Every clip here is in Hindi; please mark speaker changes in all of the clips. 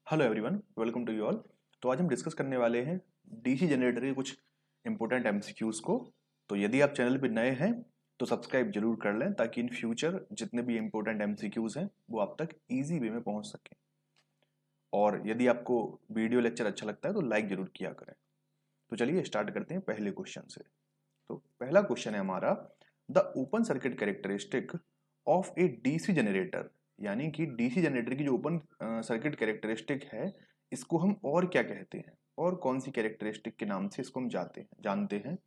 Speaker 1: Hello everyone, welcome to you all. तो आज हम डिस्कस करने वाले हैं डीसी जनरेटर के कुछ इंपॉर्टेंट एमसीक्यूज को। तो यदि आप चैनल पर नए हैं तो सब्सक्राइब जरूर कर लें ताकि इन फ्यूचर जितने भी इंपॉर्टेंट एमसीक्यूज हैं वो आप तक इजी वे में पहुंच सकें। और यदि आपको वीडियो लेक्चर अच्छा लगता है तो लाइक जरूर किया करें। तो चलिए स्टार्ट करते हैं पहले क्वेश्चन से। तो पहला क्वेश्चन है हमारा, the open circuit characteristic of A DC generator, यानी कि डीसी जनरेटर की जो ओपन सर्किट कैरेक्टरिस्टिक है इसको हम और क्या कहते हैं, और कौन सी कैरेक्टरिस्टिक के नाम से इसको हम जानते हैं।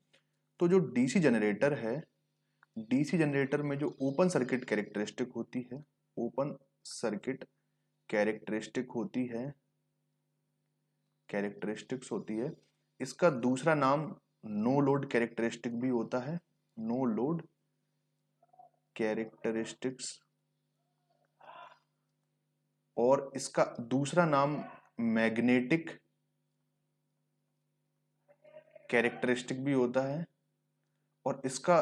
Speaker 1: तो जो डीसी जनरेटर है, डीसी जनरेटर में जो ओपन सर्किट कैरेक्टरिस्टिक होती है, ओपन सर्किट कैरेक्टरिस्टिक होती है, कैरेक्टरिस्टिक्स होती है, इसका दूसरा नाम नो लोड कैरेक्टरिस्टिक भी होता है। नो लोड कैरेक्टरिस्टिक्स, और इसका दूसरा नाम मैग्नेटिक कैरेक्टरिस्टिक भी होता है। और इसका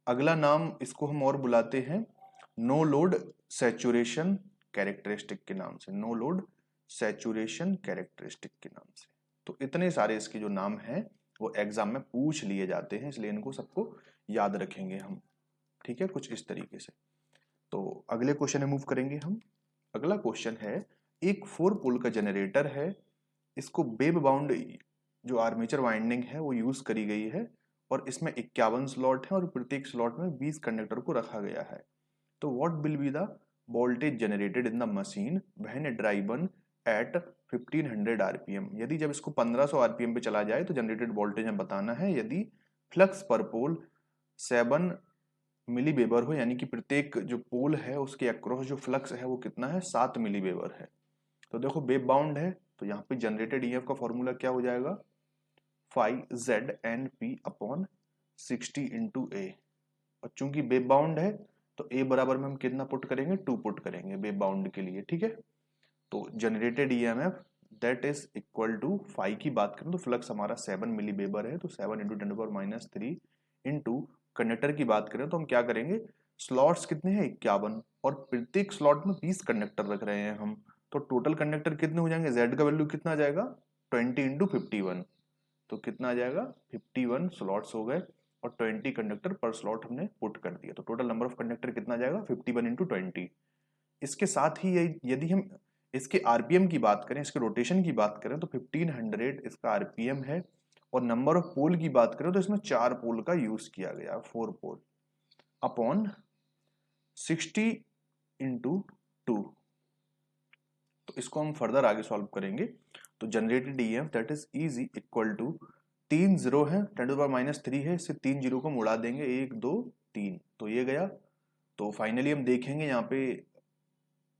Speaker 1: अगला नाम इसको हम और बुलाते हैं नो लोड सैचुरेशन कैरेक्टरिस्टिक के नाम से, नो लोड सैचुरेशन कैरेक्टरिस्टिक के नाम से। तो इतने सारे इसके जो नाम हैं वो एग्जाम में पूछ लिए जाते हैं, इसलिए इनको सबको याद रखेंगे हम। ठीक है, कुछ इस तरीके से। तो अगले क्वेश्चन में मूव करेंगे हम। अगला क्वेश्चन है, एक 4 पोल का जनरेटर है, इसको वेब बाउंड जो आर्मेचर वाइंडिंग है वो यूज करी गई है, और इसमें 51 स्लॉट है और प्रत्येक स्लॉट में 20 कंडक्टर को रखा गया है। तो what will be the voltage generated in the machine when it driven at 1500 RPM. यदि जब इसको 1500 आरपीएम पे चला जाए तो जनरेटेड वोल्टेज हमें बताना है। यदि फ्लक्स पर पोल 7 मिली वेबर हो, यानी कि प्रत्येक जो पोल है उसके अक्रॉस जो फ्लक्स है वो कितना है, 7 मिली वेबर है। तो देखो वेब बाउंड है, तो यहाँ पे जनरेटेड ईएमएफ का फॉर्मूला क्या हो जाएगा, 5ZNP अपॉन 60 इंटू ए। और चूंकि वेब बाउंड है तो ए बराबर में हम कितना पुट करेंगे, 2 पुट करेंगे वेब बाउंड के लिए। ठीक है, तो generated EMF that is equal to 5 की बात करें तो फ्लक्स हमारा 7 मिली वेबर है, तो 7 इंटू 10⁻³ इंटू कंडक्टर की बात करें तो हम क्या करेंगे, स्लॉट्स कितने हैं, 51, और प्रत्येक स्लॉट में 20 कंडक्टर रख रहे हैं हम। तो टोटल कंडक्टर कितने हो जाएंगे, जेड का वैल्यू कितना आ जाएगा, 20 इंटू 51। तो कितना आ जाएगा, 51 स्लॉट्स हो गए और 20 कंडक्टर पर स्लॉट हमने पुट कर दिया। तो टोटल नंबर ऑफ कंडक्टर कितना आ जाएगा, 51 इंटू 20। इसके साथ ही यदि हम इसके आरपीएम की बात करें, इसके रोटेशन की बात करें तो 1500 इसका आरपीएम है। और नंबर ऑफ पोल की बात करें तो इसमें 4 पोल का यूज किया गया, 4 पोल अपॉन 60 इंटू 2। तो इसको हम फर्दर आगे सॉल्व करेंगे। तो generated EMF that is easy equal to, 3 zero है, 10⁻³ है, इससे 3 जीरो को उड़ा देंगे, 1 2 3, तो ये गया। तो फाइनली हम देखेंगे यहाँ पे,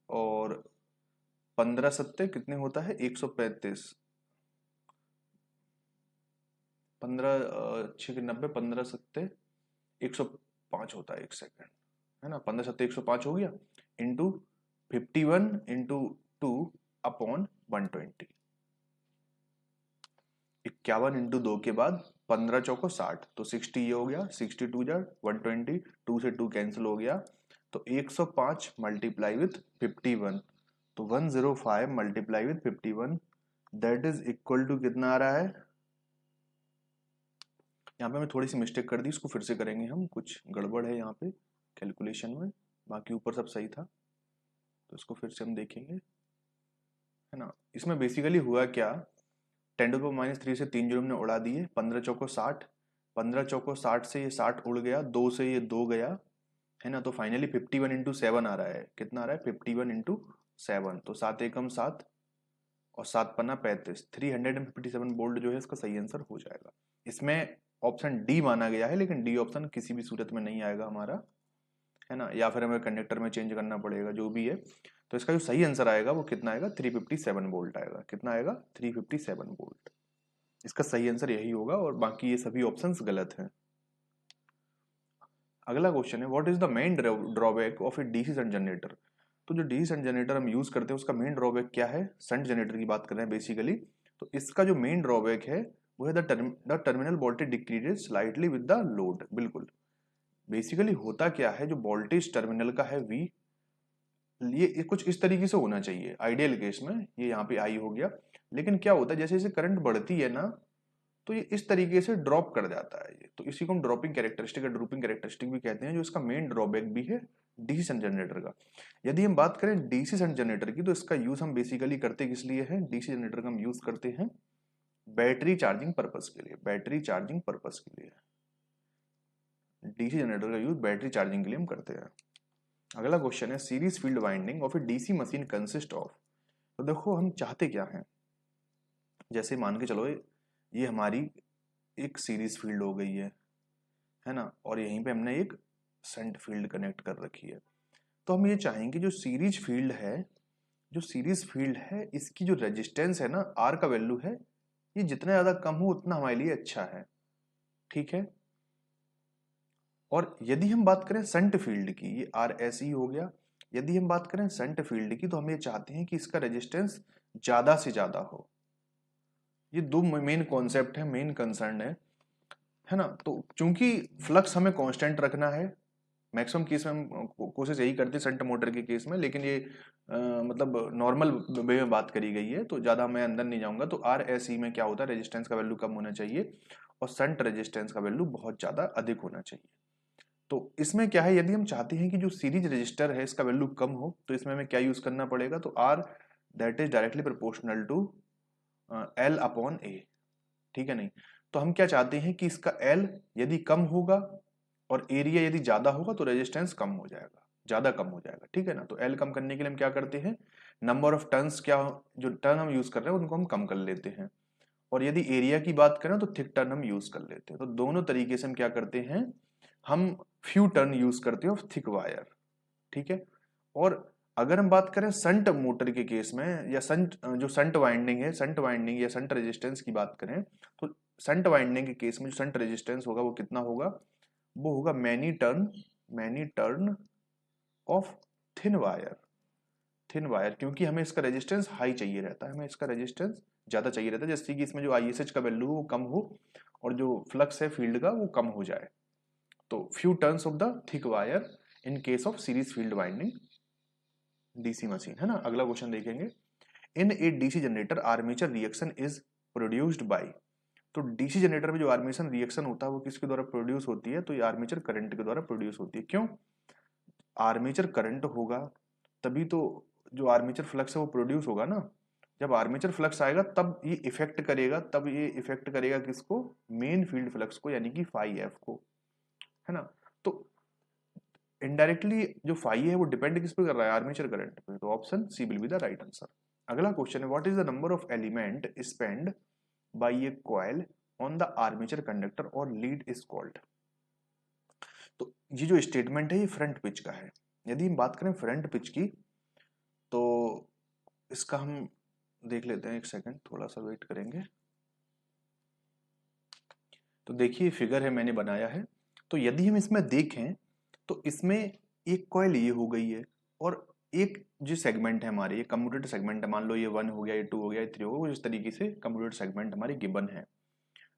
Speaker 1: और 15 सत्ते कितने होता है, 135, 15 6 90, 15 सत्ते 105 होता है, एक सेकेंड, है ना, 15 सत्ते 105 हो गया, इंटू 51 इंटू 2 अपॉन 120। 51 इंटू 2 के बाद 15 चौको 60, तो 60 ये हो गया, 62 जा 120, 2 से 2 कैंसिल हो गया, तो 105 मल्टीप्लाई विथ 51, तो 105 multiply with 51 that is equal to कितना आ रहा है, यहाँ पे मैं थोड़ी सी मिस्टेक कर दी, इसको फिर से करेंगे हम, कुछ गड़बड़ है यहाँ पे कैलकुलेशन में, बाकी ऊपर सब सही था, तो इसको फिर से हम देखेंगे, है ना। इसमें बेसिकली हुआ क्या, 10⁻³ से 3 जीरो हमने उड़ा दिए, 15 चौको 60, 15 चौको 60 से ये 60 उड़ गया, 2 से ये 2 गया, है ना। तो फाइनली 51 इंटू 7 आ रहा है, कितना आ रहा है, 51 इंटू 7, तो 7 एकम 7 और 7 पन्ना 35, 357 वोल्ट जो है इसका सही आंसर हो जाएगा। इसमें ऑप्शन डी माना गया है, लेकिन डी ऑप्शन किसी भी सूरत में नहीं आएगा हमारा, है ना, या फिर हमें कंडक्टर में चेंज करना पड़ेगा, जो भी है। तो इसका जो सही आंसर आएगा वो कितना आएगा, 357 वोल्ट आएगा। कितना आएगा, 357 वोल्ट। इसका सही आंसर यही होगा, और बाकी ये सभी ऑप्शंस गलत हैं। अगला क्वेश्चन है, what is the main drawback of A DC shunt generator. तो जो डीसी शंट जनरेटर हम यूज करते हैं उसका मेन ड्रॉबैक क्या है, शंट जनरेटर की बात कर रहे हैं बेसिकली। तो इसका जो मेन ड्रॉबैक है वो है the terminal voltage decreases slightly with the load. बिल्कुल, बेसिकली होता क्या है, जो वोल्टेज टर्मिनल का है V, ये कुछ इस तरीके से होना चाहिए आइडियल केस में। ये यहाँ पे आई हो गया, लेकिन क्या होता है जैसे जैसे करंट बढ़ती है ना तो ये इस तरीके से ड्रॉप कर जाता है ये, तो इसी को हम ड्रॉपिंग कैरेक्टरिस्टिक या ड्रॉपिंग कैरेक्टरिस्टिक भी कहते हैं, जो इसका मेन ड्रॉबैक भी है डीसी शंट जनरेटर का। यदि हम बात करें डीसी शंट जनरेटर की, तो इसका यूज हम बेसिकली करते किस लिए है? डीसी जनरेटर का हम यूज करते हैं बैटरी चार्जिंग पर्पस के लिए, बैटरी चार्जिंग पर्पस के लिए डीसी जनरेटर का यूज बैटरी चार्जिंग के लिए हम करते हैं। अगला क्वेश्चन है series field winding of A DC machine consist of. तो देखो हम चाहते क्या हैं, जैसे मान के चलो ये हमारी एक सीरीज फील्ड हो गई है ना, और यहीं पे हमने एक शंट फील्ड कनेक्ट कर रखी है। तो हम ये चाहेंगे जो सीरीज फील्ड है, जो सीरीज फील्ड है इसकी जो रेजिस्टेंस है ना, आर का वैल्यू है, ये जितना ज्यादा कम हो उतना हमारे लिए अच्छा है, ठीक है। और यदि हम बात करें शंट फील्ड की, ये आर एस ई हो गया, यदि हम बात करें शंट फील्ड की तो हम ये चाहते हैं कि इसका रेजिस्टेंस ज्यादा से ज्यादा हो। ये दो मेन कॉन्सेप्ट है, मेन कंसर्न है ना। तो चूंकि फ्लक्स हमें कांस्टेंट रखना है, मैक्सिमम केस में हम कोशिश यही करते हैं शंट मोटर के केस में, लेकिन ये मतलब नॉर्मल वे में बात करी गई है तो ज्यादा मैं अंदर नहीं जाऊंगा। तो आर एस ई में क्या होता है, रेजिस्टेंस का वैल्यू कम होना चाहिए और शंट रेजिस्टेंस का वैल्यू बहुत ज्यादा अधिक होना चाहिए। तो इसमें क्या है, यदि हम चाहते हैं कि जो सीरीज रजिस्टर है इसका वैल्यू कम हो, तो इसमें हमें क्या यूज करना पड़ेगा, तो R that is directly proportional to L upon A, ठीक है नहीं। तो हम क्या चाहते हैं कि इसका एल यदि कम होगा और एरिया यदि ज्यादा होगा तो रेजिस्टेंस कम हो जाएगा, ज्यादा कम हो जाएगा, ठीक है ना। तो एल कम करने के लिए हम क्या करते हैं, नंबर ऑफ टर्न्स, क्या जो टर्न हम यूज कर रहे हैं उनको हम कम कर लेते हैं, और यदि एरिया की बात करें तो थिक टर्न हम यूज कर लेते हैं। तो दोनों तरीके से हम क्या करते हैं, हम फ्यू टर्न यूज करते हैं ऑफ थिक वायर, ठीक है। और अगर हम बात करें संट मोटर के केस में, या संट जो संट वाइंडिंग है, संट वाइंडिंग या संट रेजिस्टेंस की बात करें, तो संट वाइंडिंग के केस में जो संट रेजिस्टेंस होगा वो कितना होगा, वो होगा many turn off thin wire, thin wire, क्योंकि हमें इसका रेजिस्टेंस हाई चाहिए रहता है, हमें इसका रेजिस्टेंस ज्यादा चाहिए रहता है, जैसे कि इसमें जो आईएसएच का वैल्यू हो वो कम हो और जो फ्लक्स है फील्ड का वो कम हो जाए। तो few turns of the thick wire in case of series field winding DC machine, है ना। अगला क्वेश्चन देखेंगे, in a DC generator armature reaction is produced by. तो डीसी जनरेटर में जो आर्मेचर रिएक्शन होता है वो किसके द्वारा प्रोड्यूस होती है, तो ये आर्मेचर करंट के द्वारा प्रोड्यूस होती है। क्यों? आर्मेचर करंट होगा तभी तो जो आर्मेचर फ्लक्स है वो प्रोड्यूस होगा ना। जब आर्मेचर फ्लक्स आएगा तब ये इफेक्ट करेगा, तब ये इफेक्ट करेगा किसको, मेन फील्ड फ्लक्स को, यानी कि फाई एफ को, है ना। तो इनडायरेक्टली जो फाई है वो डिपेंड किस पे कर रहा है, आर्मेचर करंट पे। तो option C will be the right answer. अगला क्वेश्चन है, what is the number of element spend by a coil on the armature conductor और लीड इज कॉल्ड। तो ये जो स्टेटमेंट है ये फ्रंट पिच का है। यदि हम बात करें फ्रंट पिच की तो इसका हम देख लेते हैं, एक सेकंड थोड़ा सा वेट करेंगे। तो देखिए फिगर है मैंने बनाया है, तो यदि हम इसमें देखें तो इसमें एक कॉइल ये हो गई है और एक जो सेगमेंट है हमारे, ये कम्यूटेटर सेगमेंट है, मान लो ये 1 हो गया, ये 2 हो गया, ये 3 हो गया, इस तरीके से कम्यूटेटर सेगमेंट हमारे गिवन है।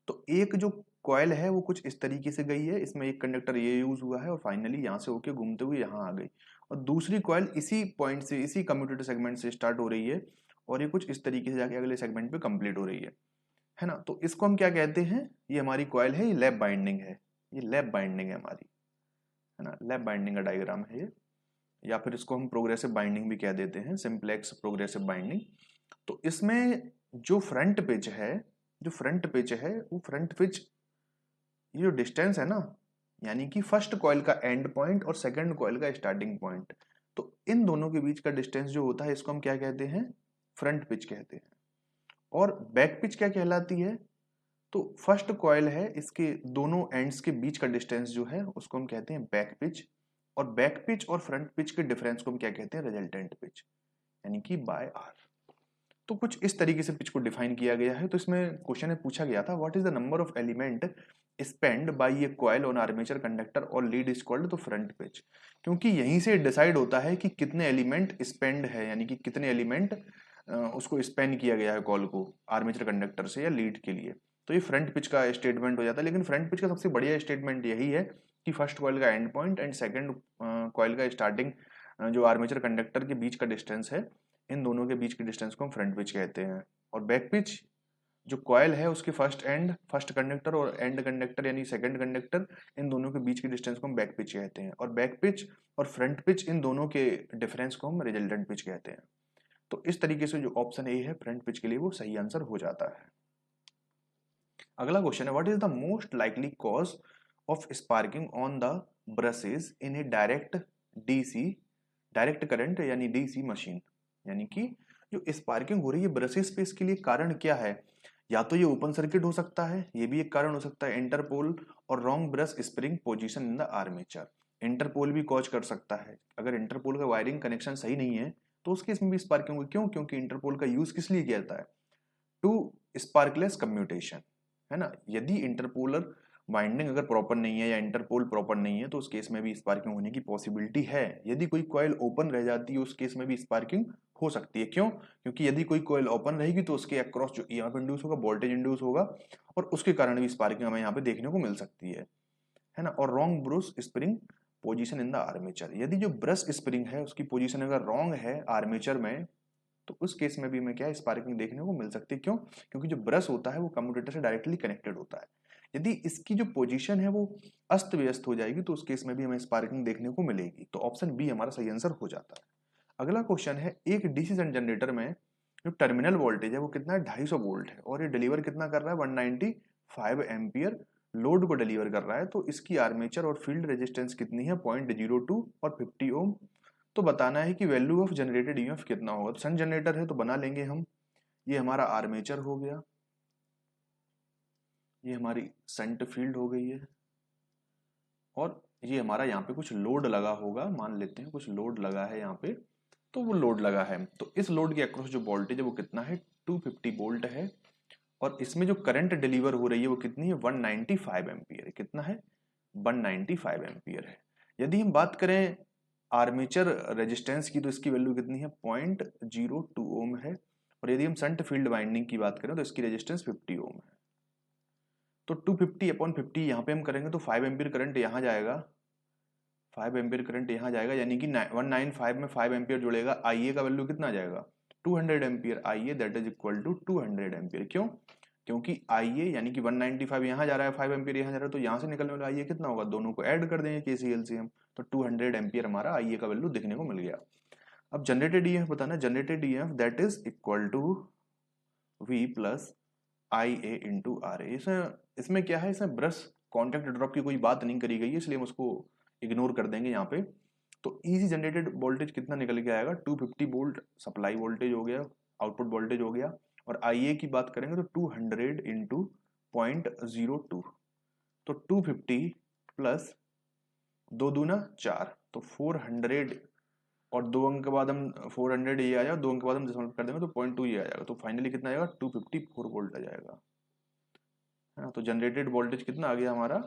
Speaker 1: तो एक जो कॉइल है वो कुछ इस तरीके से गई है, इसमें एक कंडक्टर ये यूज हुआ है और फाइनली यहाँ से होके घूमते हुए यहाँ आ गई, और दूसरी कॉइल इसी पॉइंट से, इसी कम्यूटेटर सेगमेंट से स्टार्ट हो रही है और ये कुछ इस तरीके से जाके अगले सेगमेंट पे कंप्लीट हो रही है ना। तो इसको हम क्या कहते हैं, ये हमारी कॉइल है, ये लैप बाइंडिंग है, ये लैप बाइंडिंग है हमारी, है ना। लैप बाइंडिंग का डायग्राम है ये, या फिर इसको हम प्रोग्रेसिव बाइंडिंग भी कह देते हैं, सिंप्लेक्स प्रोग्रेसिव बाइंडिंग। तो इसमें जो फ्रंट पिच है, जो फ्रंट पिच है वो फ्रंट पिच, ये जो डिस्टेंस है ना, यानी कि फर्स्ट कॉइल का एंड पॉइंट और सेकंड कॉइल का स्टार्टिंग पॉइंट, तो इन दोनों के बीच का डिस्टेंस जो होता है इसको हम क्या कहते हैं, फ्रंट पिच कहते हैं। और बैक पिच क्या कहलाती है, तो फर्स्ट कॉइल है इसके दोनों एंड्स के बीच का डिस्टेंस जो है उसको हम कहते हैं बैक पिच, और बैक पिच और फ्रंट पिच के डिफरेंस को हम क्या कहते हैं, रिजल्टेंट पिच, यानी कि बाय आर। तो कुछ इस तरीके से पिच को डिफाइन किया गया है। तो इसमें क्वेश्चन में पूछा गया था, what is the number of element spend by a coil on armature conductor और लीड इज कॉल्ड तो फ्रंट पिच, क्योंकि यहीं से डिसाइड होता है कि कितने एलिमेंट स्पेंड है, यानी कि कितने एलिमेंट उसको स्पेंड किया गया है कॉल को आर्मेचर कंडक्टर से या लीड के लिए। तो ये फ्रंट पिच का स्टेटमेंट हो जाता है, लेकिन फ्रंट पिच का सबसे बढ़िया स्टेटमेंट यही है कि फर्स्ट कॉइल का and point and second coil का स्टार्टिंग जो आर्मेचर कंडक्टर के बीच का डिस्टेंस है, इन दोनों के बीच के डिस्टेंस को हम फ्रंट पिच कहते हैं। और बैक पिच जो कॉयल है उसके फर्स्ट कंडक्टर और एंड कंडक्टर यानी सेकंड कंडक्टर, इन दोनों के बीच के डिस्टेंस को हम बैक पिच कहते हैं। और बैक पिच और फ्रंट पिच इन दोनों के डिफरेंस को हम रिजल्टेंट पिच कहते हैं। तो इस तरीके से जो ऑप्शन ए है फ्रंट पिच के लिए वो सही आंसर हो जाता है। अगला क्वेश्चन है, what is the most likely cause of sparking on the brushes in A direct current यानी डीसी मशीन। यानी कि जो स्पार्किंग हो रही है ब्रशेस पे, इसके लिए कारण क्या है? या तो ये ओपन सर्किट हो सकता है, ये भी एक कारण हो सकता है, इंटरपोल और wrong brush spring position in the armature. Interpole भी कॉज कर सकता है। अगर इंटरपोल का वायरिंग कनेक्शन सही नहीं है तो उस केस में भी स्पार्किंग होगी। क्यों? क्योंकि इंटरपोल का यूज किस लिए किया जाता है? टू स्पार्कलेस कम्यूटेशन, है ना। यदि इंटरपोलर वाइंडिंग अगर प्रॉपर नहीं है या इंटरपोल प्रॉपर नहीं है तो उस केस में भी स्पार्किंग होने की पॉसिबिलिटी है। यदि कोई कॉइल ओपन रह जाती है उस केस में भी स्पार्किंग हो सकती है। क्यों? क्योंकि यदि कोई कॉइल ओपन रहेगी तो उसके अक्रॉस जो ईएमएफ इंड्यूस होगा, वोल्टेज इंड्यूस होगा और उसके कारण भी स्पार्किंग हमें यहाँ पे देखने को मिल सकती है ना। और wrong brush spring position in the armature, यदि जो ब्रश स्प्रिंग है उसकी पोजीशन अगर रॉन्ग है आर्मेचर में तो उस केस में भी हमें क्या है, स्पार्किंग देखने को मिल सकती है। क्यों? क्योंकि जो ब्रश होता है वो कम्यूटेटर से डायरेक्टली कनेक्टेड होता है। यदि इसकी जो पोजीशन है वो अस्त व्यस्त हो जाएगी तो उस केस में भी हमें स्पार्किंग देखने को मिलेगी। तो ऑप्शन बी हमारा सही आंसर हो जाता है। अगला क्वेश्चन है, एक डीसी जनरेटर में जो टर्मिनल वोल्टेज है वो कितना है? 250 वोल्ट है और ये डिलीवर कितना कर रहा है? 195 एम्पियर लोड को डिलीवर कर रहा है। तो इसकी आर्मेचर और फील्ड रेजिस्टेंस कितनी है? 0.02 और 50 ओम। तो बताना है कि वैल्यू ऑफ जनरेटेड ईएमएफ कितना होगा। तो सन जनरेटर है तो बना लेंगे हम, ये हमारा आर्मेचर हो गया, ये हमारी संट फील्ड हो गई है और ये हमारा यहाँ पे कुछ लोड लगा होगा, मान लेते हैं कुछ लोड लगा है यहाँ पे, तो वो लोड लगा है। तो इस लोड के अक्रॉस जो वोल्टेज है वो कितना है? 250 वोल्ट है और इसमें जो करंट डिलीवर हो रही है वो कितनी है? 195 एम्पियर। कितना है? 195 एम्पियर है। यदि हम बात करें आर्मेचर रेजिस्टेंस की तो इसकी वैल्यू कितनी है? 0.02 ओम है। और यदि हम संट फील्ड वाइंडिंग की बात करें तो इसकी रेजिस्टेंस 50 ओम है। तो 250 अपॉन 50 यहाँ पे हम करेंगे तो 5 एम्पियर करंट यहाँ जाएगा, 5 एम्पियर करंट यहाँ जाएगा, यानी कि 195 में 5 एम्पियर जुड़ेगा। आईए का वैल्यू कितना आ जाएगा? 200 ampere. IA that is equal to 200 ampere. क्यों? क्योंकि आईए यानी कि 195 यहाँ जा रहा है, 5 एम्पियर यहाँ जा रहा है, तो यहाँ से निकलने वाला आईए कितना होगा? दोनों को ऐड कर देंगे केसीएल से हम, तो 200 एम्पियर हमारा आईए का वैल्यू देखने को मिल गया। अब जनरेटेड ईएमएफ बताना, generated EMF that is equal to V plus I A into R A. इसमें क्या है, इसमें ब्रश कॉन्टैक्ट ड्रॉप की कोई बात नहीं करी गई है इसलिए हम उसको इग्नोर कर देंगे यहाँ पे। तो इजी जनरेटेड वोल्टेज कितना निकल के आएगा? 250 वोल्ट सप्लाई वोल्टेज हो गया, आउटपुट वोल्टेज हो गया। और आई की बात करेंगे तो 200 इंटू 0.02, तो 250 प्लस 2 दूना 4, तो 400 और 2 अंक के बाद हम 400 ये आया, 2 अंक के बाद हम दशमलव कर देंगे तो 0.2 ये आ जाएगा। तो फाइनली कितना आएगा? 254 वोल्ट आ जाएगा, है ना। तो जनरेटेड वोल्टेज कितना आ गया हमारा?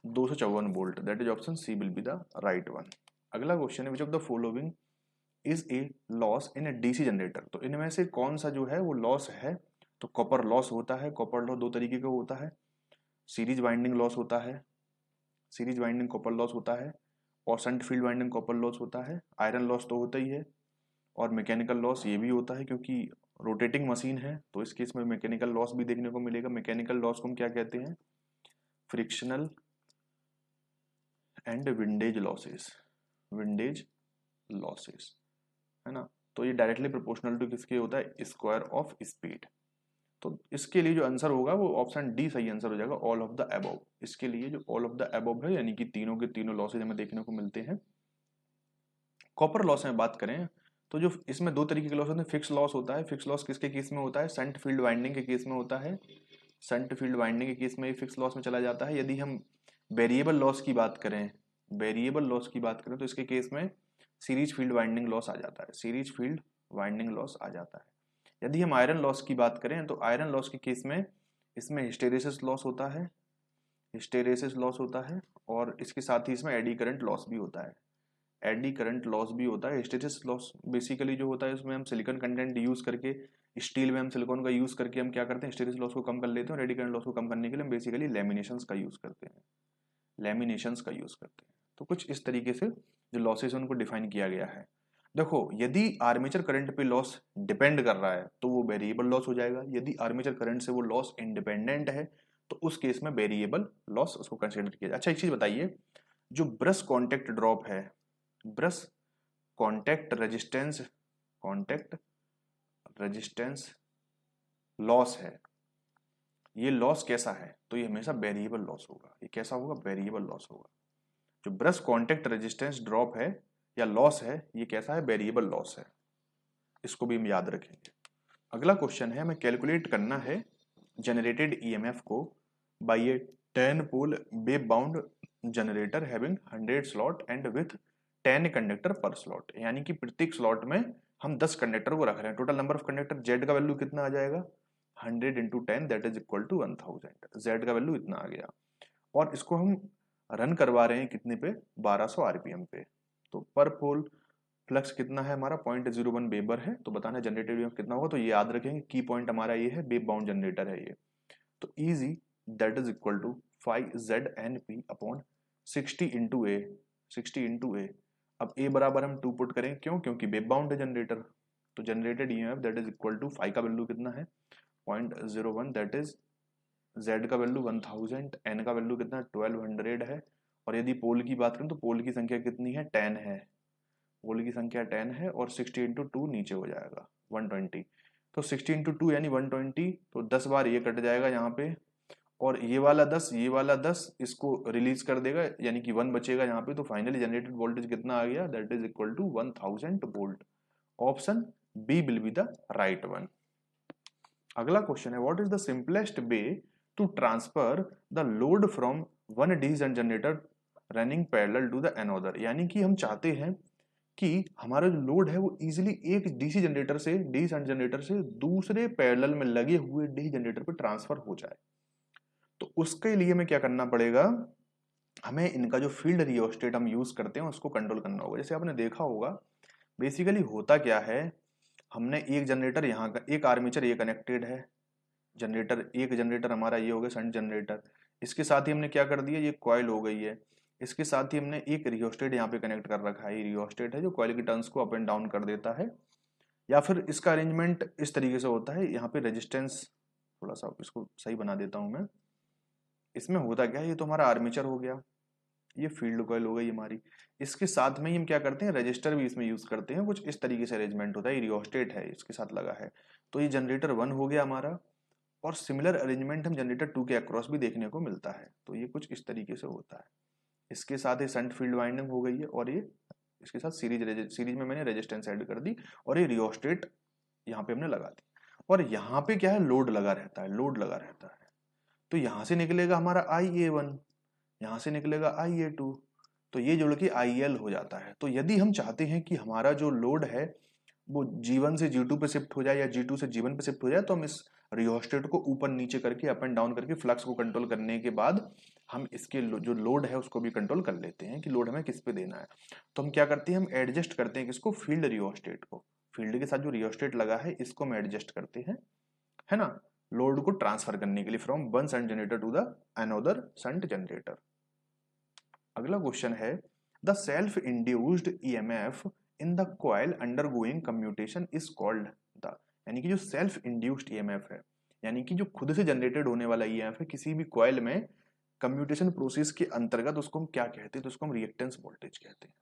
Speaker 1: 254 volt. That is option C will be the right one. अगला क्वेश्चन है, which of the following is a loss in a DC generator. तो इनमें से कौन सा जो है वो लॉस है? तो कॉपर लॉस होता है। कॉपर लॉस दो तरीके का होता है, सीरीज वाइंडिंग लॉस होता है, सीरीज वाइंडिंग कॉपर लॉस होता है, और shunt field winding copper loss होता है। आयरन लॉस तो होता ही है, और मैकेनिकल लॉस ये भी होता है क्योंकि रोटेटिंग मशीन है तो इस केस में मैकेनिकल लॉस भी देखने को मिलेगा। मैकेनिकल लॉस को हम क्या कहते हैं? Frictional and windage losses, windage losses, है ना। तो ये डायरेक्टली प्रोपोर्शनल टू किसके होता है? Square of speed. तो इसके लिए जो आंसर होगा वो ऑप्शन डी सही आंसर हो जाएगा, ऑल ऑफ द अबव। इसके लिए जो ऑल ऑफ द अबव है यानी कि तीनों के तीनों लॉसेज हमें देखने को मिलते हैं। कॉपर लॉस में बात करें तो जो इसमें दो तरीके के लॉस होते हैं। फिक्स लॉस होता है। फिक्स लॉस किसके केस में होता है? शंट फील्ड वाइंडिंग के केस में होता है। शंट फील्ड वाइंडिंग के केस में फिक्स लॉस में चला जाता है। यदि हम वेरिएबल लॉस की बात करें, वेरिएबल लॉस की बात करें तो इसके केस में सीरीज फील्ड वाइंडिंग लॉस आ जाता है, सीरीज फील्ड वाइंडिंग लॉस आ जाता है। यदि हम आयरन लॉस की बात करें तो आयरन लॉस के केस में इसमें हिस्टेरेसिस लॉस होता है, हिस्टेरेसिस लॉस होता है, और इसके साथ ही इसमें एडी करंट लॉस भी होता है, एडी करंट लॉस भी होता है। हिस्टेरेसिस लॉस बेसिकली जो होता है उसमें हम सिलिकॉन कंटेंट यूज करके, स्टील में हम सिलिकॉन का यूज करके हम क्या करते हैं? हिस्टेरेसिस लॉस को कम कर लेते हैं, और एडी करंट लॉस को कम करने के लिए हम बेसिकली लैमिनेशंस का यूज करते हैं, लैमिनेशंस का यूज करते हैं। तो कुछ इस तरीके से जो लॉसेस उनको डिफाइन किया गया है। देखो यदि आर्मेचर करंट पे लॉस डिपेंड कर रहा है तो वो वेरिएबल लॉस हो जाएगा, यदि आर्मेचर करंट से वो लॉस इंडिपेंडेंट है तो उस केस में वेरिएबल लॉस उसको कंसिडर किया जाए। अच्छा एक चीज बताइए, जो ब्रश कॉन्टेक्ट ड्रॉप है, ब्रश कॉन्टेक्ट रेजिस्टेंस लॉस है, ये लॉस कैसा है, तो ये हमेशा वेरिएबल लॉस होगा। ये कैसा होगा, वेरिएबल लॉस होगा। जो ब्रश कॉन्टेक्ट रेजिस्टेंस ड्रॉप है या लॉस है, ये कैसा है, वेरिएबल लॉस है। इसको भी हम याद रखेंगे। अगला क्वेश्चन है, हमें कैलकुलेट करना है जनरेटेड ईएमएफ को by a 10 pole wave bound generator having 100 slot and with 10 conductor per slot. यानी कि प्रत्येक स्लॉट में हम 10 कंडक्टर को रख रहे हैं। Total number of conductor Z का वैल्यू कितना आ जाएगा, 100 into 10 that is equal to 1000। Z का वैल्यू इतना आ गया और इसको हम रन करवा रहे हैं कितने पे, 1200 आरपीएम पे। तो पर पोल फ्लक्स कितना है हमारा, 0.01 वेबर है। तो बताना जनरेटेड ईएमएफ कितना होगा, तो ये याद रखेंगे। की पॉइंट हमारा ये है, वेव बाउंड जनरेटर है ये। तो easy that is equal to 5ZNP upon 60 into A, 60 into A. अब ए बराबर हम 2 पुट करें, क्यों, क्योंकि वेव बाउंड है जनरेटर। तो generated EMF that is equal to 5 का वैल्यू कितना है 0.01, दैट इज Z का वैल्यू 1000, N का वैल्यू कितना 1200 है। और यदि पोल की बात करें तो पोल की संख्या कितनी है, 10 है। पोल की संख्या 10 है और 60 इंटू 2 नीचे हो जाएगा 120। तो 60 इंटू 2 यानी 120। तो 10 बार ये कट जाएगा यहाँ पे, और ये वाला 10 ये वाला 10 इसको रिलीज कर देगा, यानी कि 1 बचेगा यहाँ पे। तो फाइनली जनरेटेड वोल्टेज कितना आ गया, that is equal to 1000 volt. Option B will be the right one. अगला क्वेश्चन है, what is the simplest way to transfer the load from one DC generator running parallel to the another. यानी कि हम चाहते हैं कि हमारा जो लोड है वो इजीली एक डीसी जनरेटर से, डीसी शंट जनरेटर से दूसरे पैरेलल में लगे हुए डीसी जनरेटर पे ट्रांसफर हो जाए। तो उसके लिए हमें क्या करना पड़ेगा, हमें इनका जो फील्ड रियोस्टेट हम यूज करते हैं उसको कंट्रोल करना होगा। जैसे आपने देखा होगा बेसिकली होता क्या है, हमने एक जनरेटर यहाँ का, एक आर्मेचर ये कनेक्टेड है, जनरेटर एक जनरेटर हमारा ये हो गया शंट जनरेटर। इसके साथ ही हमने क्या कर दिया, ये कॉइल हो गई है। इसके साथ ही हमने एक रियोस्टेट यहाँ पे कनेक्ट कर रखा है। ये रियोस्टेट है जो कॉइल की टर्न्स को अप एंड डाउन कर देता है। या फिर इसका अरेंजमेंट इस तरीके से होता है, यहाँ पे रेजिस्टेंस, थोड़ा सा इसको सही बना देता हूँ मैं। इसमें होता क्या है, ये तो हमारा आर्मेचर हो गया, ये फील्ड कॉइल हो गई हमारी। इसके साथ में ही हम क्या करते हैं, रजिस्टर भी इसमें यूज करते हैं। कुछ इस तरीके से अरेंजमेंट होता है। ये रियोस्टेट है इसके साथ लगा है। तो ये जनरेटर 1 हो गया हमारा, और सिमिलर अरेंजमेंट हम जनरेटर 2 के अक्रॉस भी देखने को मिलता है। तो ये कुछ इस तरीके से होता है। इसके साथ ये शंट फील्ड वाइंडिंग हो गई है, और ये इसके साथ सीरीज में मैंने रेजिस्टेंस ऐड कर दी, और ये रियोस्टेट यहाँ पे हमने लगा दी। और यहाँ पे क्या है, लोड लगा रहता है, लोड लगा रहता है। तो यहाँ से निकलेगा हमारा IA1, यहाँ से निकलेगा IA2, तो ये जुड़ के IL हो जाता है। तो यदि हम चाहते हैं कि हमारा जो लोड है वो G1 से G2 पे शिफ्ट हो जाए या G2 से G1 पे शिफ्ट हो जाए, तो हम इस रियोस्टेट को ऊपर नीचे करके, अप एंड डाउन करके, फ्लक्स को कंट्रोल करने के बाद हम इसके जो लोड है उसको भी कंट्रोल कर लेते हैं कि लोड हमें किस पे देना है। तो हम क्या करते हैं, हम एडजस्ट करते हैं किसको, फील्ड रियोस्टेट को। फील्ड के साथ जो रियोस्टेट लगा है इसको हम एडजस्ट करते हैं, है ना, लोड को ट्रांसफर करने के लिए from one shunt generator to the another shunt generator. अगला क्वेश्चन है, the self induced EMF in the coil undergoing commutation is called the. यानी कि जो सेल्फ इंड्यूस्ड ईएमएफ है, यानी कि जो खुद से जनरेटेड होने वाला ईएमएफ है किसी भी कॉइल में कम्यूटेशन प्रोसेस के अंतर्गत, उसको हम क्या कहते हैं, तो उसको हम रिएक्टेंस वोल्टेज कहते हैं।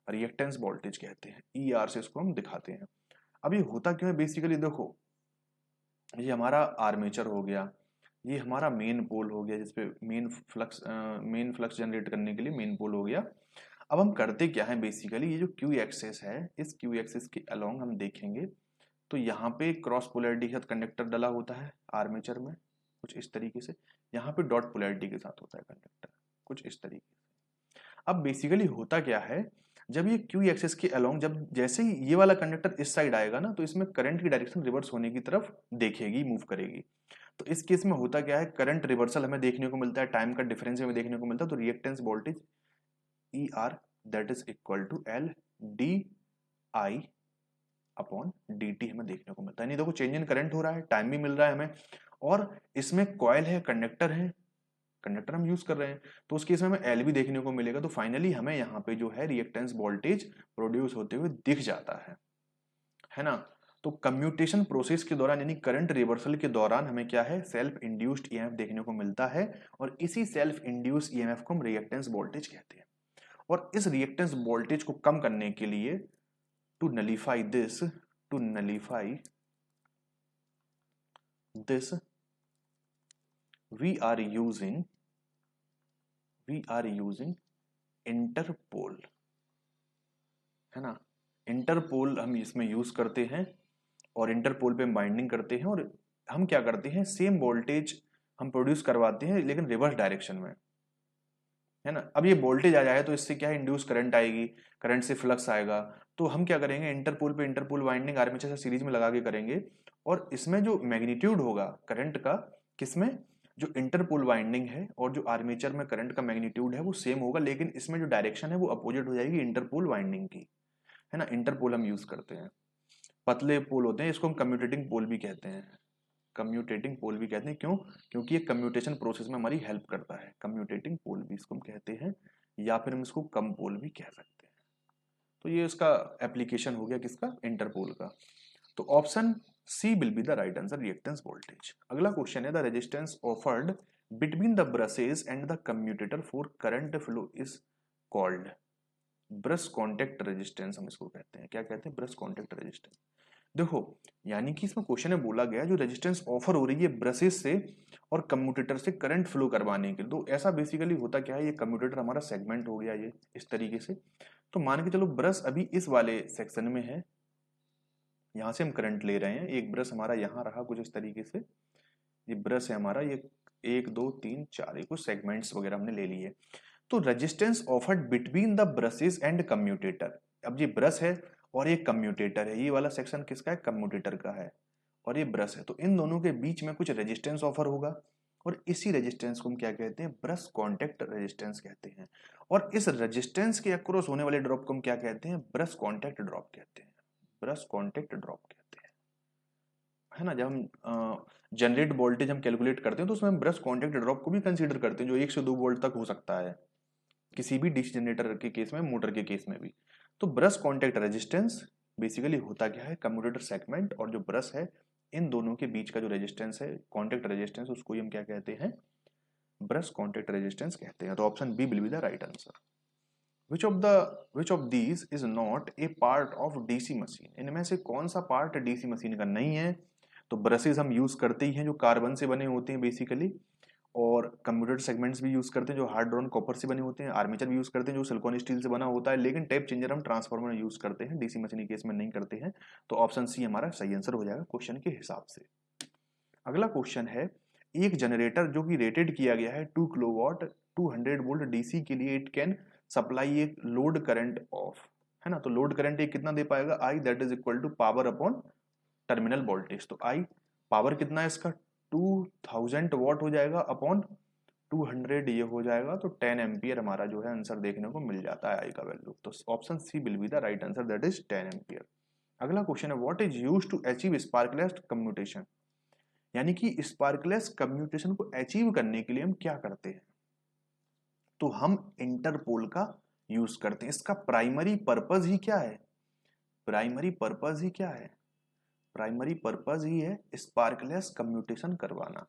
Speaker 1: रिएक्टेंस वोल्टेज कहते हैं, ईआर से इसको हम दिखाते हैं। अब ये होता क्यों है, बेसिकली देखो, ये हमारा आर्मेचर हो गया, ये हमारा मेन पोल हो गया जिसपे मेन फ्लक्स जनरेट करने के लिए मेन पोल हो गया। अब हम करते क्या है, बेसिकली ये जो क्यू एक्सेस है, इस क्यू एक्सेस के अलोंग हम देखेंगे तो यहाँ पे क्रॉस पोलैरिटी के साथ कंडक्टर डला होता है आर्मेचर में, कुछ इस तरीके से। यहाँ पे डॉट पोलैरिटी के साथ होता है कंडक्टर, कुछ इस तरीके से। अब बेसिकली होता क्या है, जब ये क्यू एक्सेस के अलोंग, जब जैसे ही ये वाला कंडक्टर इस साइड आएगा ना, तो इसमें करंट की डायरेक्शन रिवर्स होने की तरफ देखेगी, मूव करेगी। तो इस केस में होता क्या है, करंट रिवर्सल हमें देखने को मिलता है, टाइम का डिफरेंस हमें देखने को मिलता है। तो reactance voltage ER that is equal to LDI upon DT हमें देखने को मिलता है। नहीं देखो, चेंज इन करंट हो रहा है, टाइम भी मिल रहा है हमें, और इसमें कॉइल है, कंडक्टर है, कंडक्टर हम यूज कर रहे हैं, तो उस केस में हमें एल भी देखने को मिलेगा। तो फाइनली हमें यहाँ पे जो है रिएक्टेंस वोल्टेज प्रोड्यूस होते हुए दिख जाता है ना। तो कम्यूटेशन प्रोसेस के दौरान यानी करंट रिवर्सल के दौरान हमें क्या है, सेल्फ इंड्यूस्ड ईएमएफ देखने को मिलता है, और इसी सेल्फ इंड्यूस्ड ईएमएफ को हम रिएक्टेंस वोल्टेज कहते हैं। और इस रिएक्टेंस वोल्टेज को कम करने के लिए to nullify this we are using interpole, है ना। इंटरपोल हम इसमें यूज करते हैं और इंटरपोल पे बाइंडिंग करते हैं, और हम क्या करते हैं, सेम वोल्टेज हम प्रोड्यूस करवाते हैं लेकिन रिवर्स डायरेक्शन में, है ना। अब ये वोल्टेज आ जाए तो इससे क्या है, इंड्यूस करंट आएगी, करंट से फ्लक्स आएगा। तो हम क्या करेंगे, इंटरपोल पे इंटरपोल वाइंडिंग आर्मेचर से सीरीज में लगा के करेंगे, और इसमें जो मैग्नीट्यूड होगा करंट का, किसमें, जो इंटरपोल वाइंडिंग है और जो आर्मेचर में करंट का मैग्नीट्यूड है वो सेम होगा, लेकिन इसमें जो डायरेक्शन है वो अपोजिट हो जाएगी इंटरपोल वाइंडिंग की, है ना। इंटरपोल हम यूज करते हैं, पतले पोल होते हैं, इसको हम कम्यूटेटिंग पोल भी कहते हैं, क्यों, क्योंकि ये कम्यूटेशन प्रोसेस में हमारी हेल्प करता है। कम्यूटेटिंग पोल भी इसको हम कहते हैं, या फिर हम इसको कम पोल भी कह सकते हैं। तो ये इसका एप्लीकेशन हो गया किसका, इंटरपोल का। तो option C will be the right answer, reactance voltage. अगला क्वेश्चन है, the resistance offered between the brushes and the commutator for current flow is called, brush contact resistance हम इसको कहते हैं। क्या कहते हैं, ब्रश कॉन्टेक्ट रेजिस्टेंस। देखो, यानी कि इसमें क्वेश्चन में बोला गया जो रेजिस्टेंस ऑफर हो रही है ब्रशेस से और कम्यूटेटर से करंट फ्लो करवाने के लिए, तो ऐसा बेसिकली होता क्या है, ये कम्यूटेटर हमारा सेगमेंट हो गया ये इस तरीके से। तो मान के चलो ब्रश अभी इस वाले सेक्शन में है, यहां से हम करंट ले रहे हैं, एक ब्रश हमारा यहाँ रहा कुछ इस तरीके से, ये ब्रश है हमारा, ये 1 2 3 4 कुछ सेगमेंट्स वगैरह हमने ले लिए। तो resistance offered between the brushes and commutator, अब ये ब्रश है और ये कम्यूटेटर है, ये वाला सेक्शन किसका है, कम्यूटेटर का है, और ये ब्रश है, तो इन दोनों के बीच में कुछ रेजिस्टेंस ऑफर होगा, और इसी रेजिस्टेंस को हम क्या कहते हैं, ब्रश कॉन्टेक्ट रेजिस्टेंस कहते हैं। और इस रेजिस्टेंस के अक्रॉस होने वाले ड्रॉप को हम क्या कहते हैं, ब्रश कॉन्टेक्ट ड्रॉप कहते हैं, ब्रश कॉन्टेक्ट ड्रॉप कहते हैं, है ना। जब हम जनरेट वोल्टेज हम कैलकुलेट करते हैं तो उसमें हम ब्रश कॉन्टेक्ट ड्रॉप को भी कंसीडर करते हैं, जो 1 से 2 वोल्ट तक हो सकता है किसी भी डीसी जनरेटर के केस में, मोटर के केस में भी। तो ब्रश कॉन्टेक्ट रेजिस्टेंस बेसिकली होता क्या है, कम्यूटेटर सेगमेंट और जो ब्रश है इन दोनों के बीच का जो रेजिस्टेंस है, कॉन्टेक्ट रेजिस्टेंस, उसको हम क्या कहते हैं, ब्रश कॉन्टेक्ट रेजिस्टेंस कहते हैं। तो option B will be the right answer. which of these is not a part of DC machine, इनमें से कौन सा पार्ट डीसी मशीन का नहीं है। तो ब्रशेस हम यूज करते ही हैं जो कार्बन से बने होते हैं बेसिकली, और कम्यूटेटर सेगमेंट्स भी यूज करते हैं जो हार्ड ड्रॉन कॉपर से बने होते हैं, आर्मेचर भी यूज करते हैं जो सिलिकॉन स्टील से बना होता है, लेकिन टेप चेंजर हम ट्रांसफार्मर में यूज करते हैं, डीसी मशीन के केस में नहीं करते हैं। तो ऑप्शन सी हमारा सही आंसर हो जाएगा क्वेश्चन के हिसाब से। अगला क्वेश्चन है, एक जनरेटर जो कि रेटेड किया गया है 2 किलोवाट 200 वोल्ट डीसी के लिए, इट कैन सप्लाई एक लोड करंट ऑफ, है ना। तो लोड करंट एक कितना दे पाएगा, I, that is equal to power upon terminal voltage. तो आई पावर कितना है इसका, 2000 वॉट हो जाएगा अपॉन 200 ये हो जाएगा, तो 10 एम्पियर हमारा जो है आंसर देखने को मिल जाता है आई का वैल्यू। तो option C will be the right answer, that is 10 ampere. अगला क्वेश्चन है, what is used to achieve sparkless commutation, यानी कि स्पार्कलेस कम्यूटेशन को अचीव करने के लिए हम क्या करते हैं। तो हम इंटरपोल का यूज करते हैं। इसका प्राइमरी पर्पज ही क्या है, प्राइमरी पर्पज ही क्या है, प्राइमरी पर्पज ही है स्पार्कलेस कम्यूटेशन करवाना,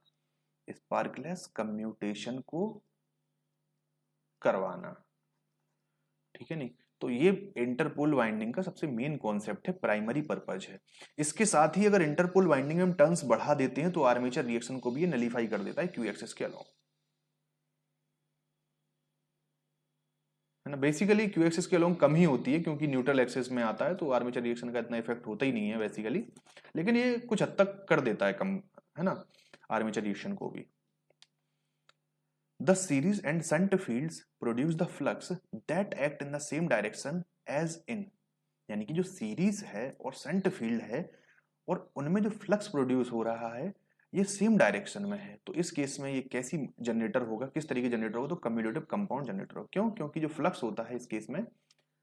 Speaker 1: स्पार्कलेस कम्यूटेशन को करवाना, ठीक है नहीं। तो ये इंटरपोल वाइंडिंग का सबसे मेन कॉन्सेप्ट है, प्राइमरी पर्पज है। इसके साथ ही अगर इंटरपोल वाइंडिंग में हम टर्न्स बढ़ा देते हैं तो आर्मेचर रिएक्शन को भी ये नलीफाई कर देता है क्यू एक्सिस के अलावा, है ना। बेसिकली क्यू एक्सिस के अलोंग कम ही होती है क्योंकि न्यूट्रल एक्सिस में आता है, तो आर्मेचर रिएक्शन का इतना इफेक्ट होता ही नहीं है बेसिकली, लेकिन ये कुछ हद तक कर देता है कम, है ना, आर्मेचर रिएक्शन को भी। The series and shunt fields produce the flux that act in the same direction as in, यानी कि जो सीरीज है और शंट फील्ड है और उनमें जो फ्लक्स प्रोड्यूस हो रहा है ये सेम डायरेक्शन में है। तो इस केस में ये कैसी जनरेटर होगा, किस तरीके जनरेटर होगा, तो कम्यूटेटिव कंपाउंड जनरेटर होगा। क्यों, क्योंकि जो फ्लक्स होता है इस केस में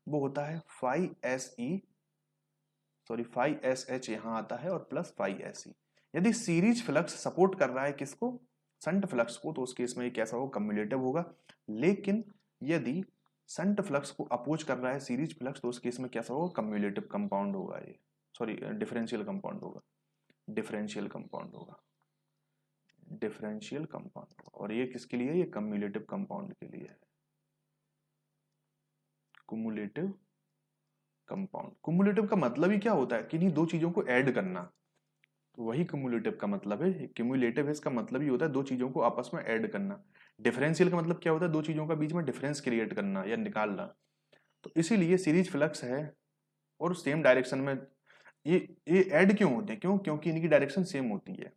Speaker 1: वो होता है फाई एस एच यहाँ आता है और प्लस फाई एस ई। यदि सीरीज फ्लक्स सपोर्ट कर रहा है किसको, शंट फ्लक्स को, तो उस केस में ये कैसा होगा, कम्युलेटिव होगा। लेकिन यदि शंट फ्लक्स को अपोज कर रहा है सीरीज फ्लक्स, तो उस केस में कैसा होगा, कम्युलेटिव कंपाउंड होगा ये, सॉरी डिफरेंशियल कंपाउंड होगा, डिफरेंशियल कंपाउंड होगा, डिफरेंशियल कंपाउंड होगा। और ये किसके लिए, ये कम्युलेटिव कंपाउंड के लिए है, कुमुलेटिव कंपाउंड। कुमुलेटिव का मतलब ही क्या होता है, किन्हीं दो चीजों को ऐड करना, तो वही क्यूमुलेटिव का मतलब है। क्यूमुलेटिव है इसका मतलब ही होता है दो चीजों को आपस में ऐड करना। डिफरेंशियल का मतलब क्या होता है, दो चीजों का बीच में डिफरेंस क्रिएट करना या निकालना। तो इसीलिए सीरीज फ्लक्स है और सेम डायरेक्शन में ये ऐड क्यों होते हैं, क्यों, क्योंकि इनकी डायरेक्शन सेम होती है,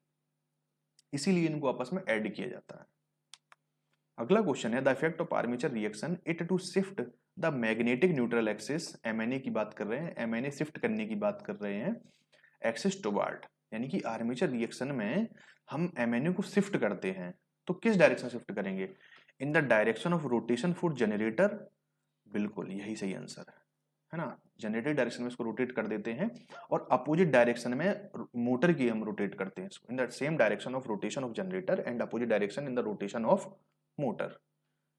Speaker 1: इसीलिए इनको आपस में ऐड किया जाता है। अगला क्वेश्चन है the effect of armature reaction it to shift the magnetic neutral axis, MNA की बात कर रहे हैं, एमएनए शिफ्ट करने की बात कर रहे हैं एक्सिस टुवार्ड, यानी कि आर्मेचर रिएक्शन में हम एमएनए को शिफ्ट करते हैं, तो किस डायरेक्शन शिफ्ट करेंगे, इन the direction of rotation for generator, बिल्कुल यही सही आंसर है ना, जनरेटर डायरेक्शन में इसको रोटेट कर देते हैं, और अपोजिट डायरेक्शन में मोटर की हम रोटेट करते हैं, in the same direction of rotation of generator and opposite direction in the rotation of motor,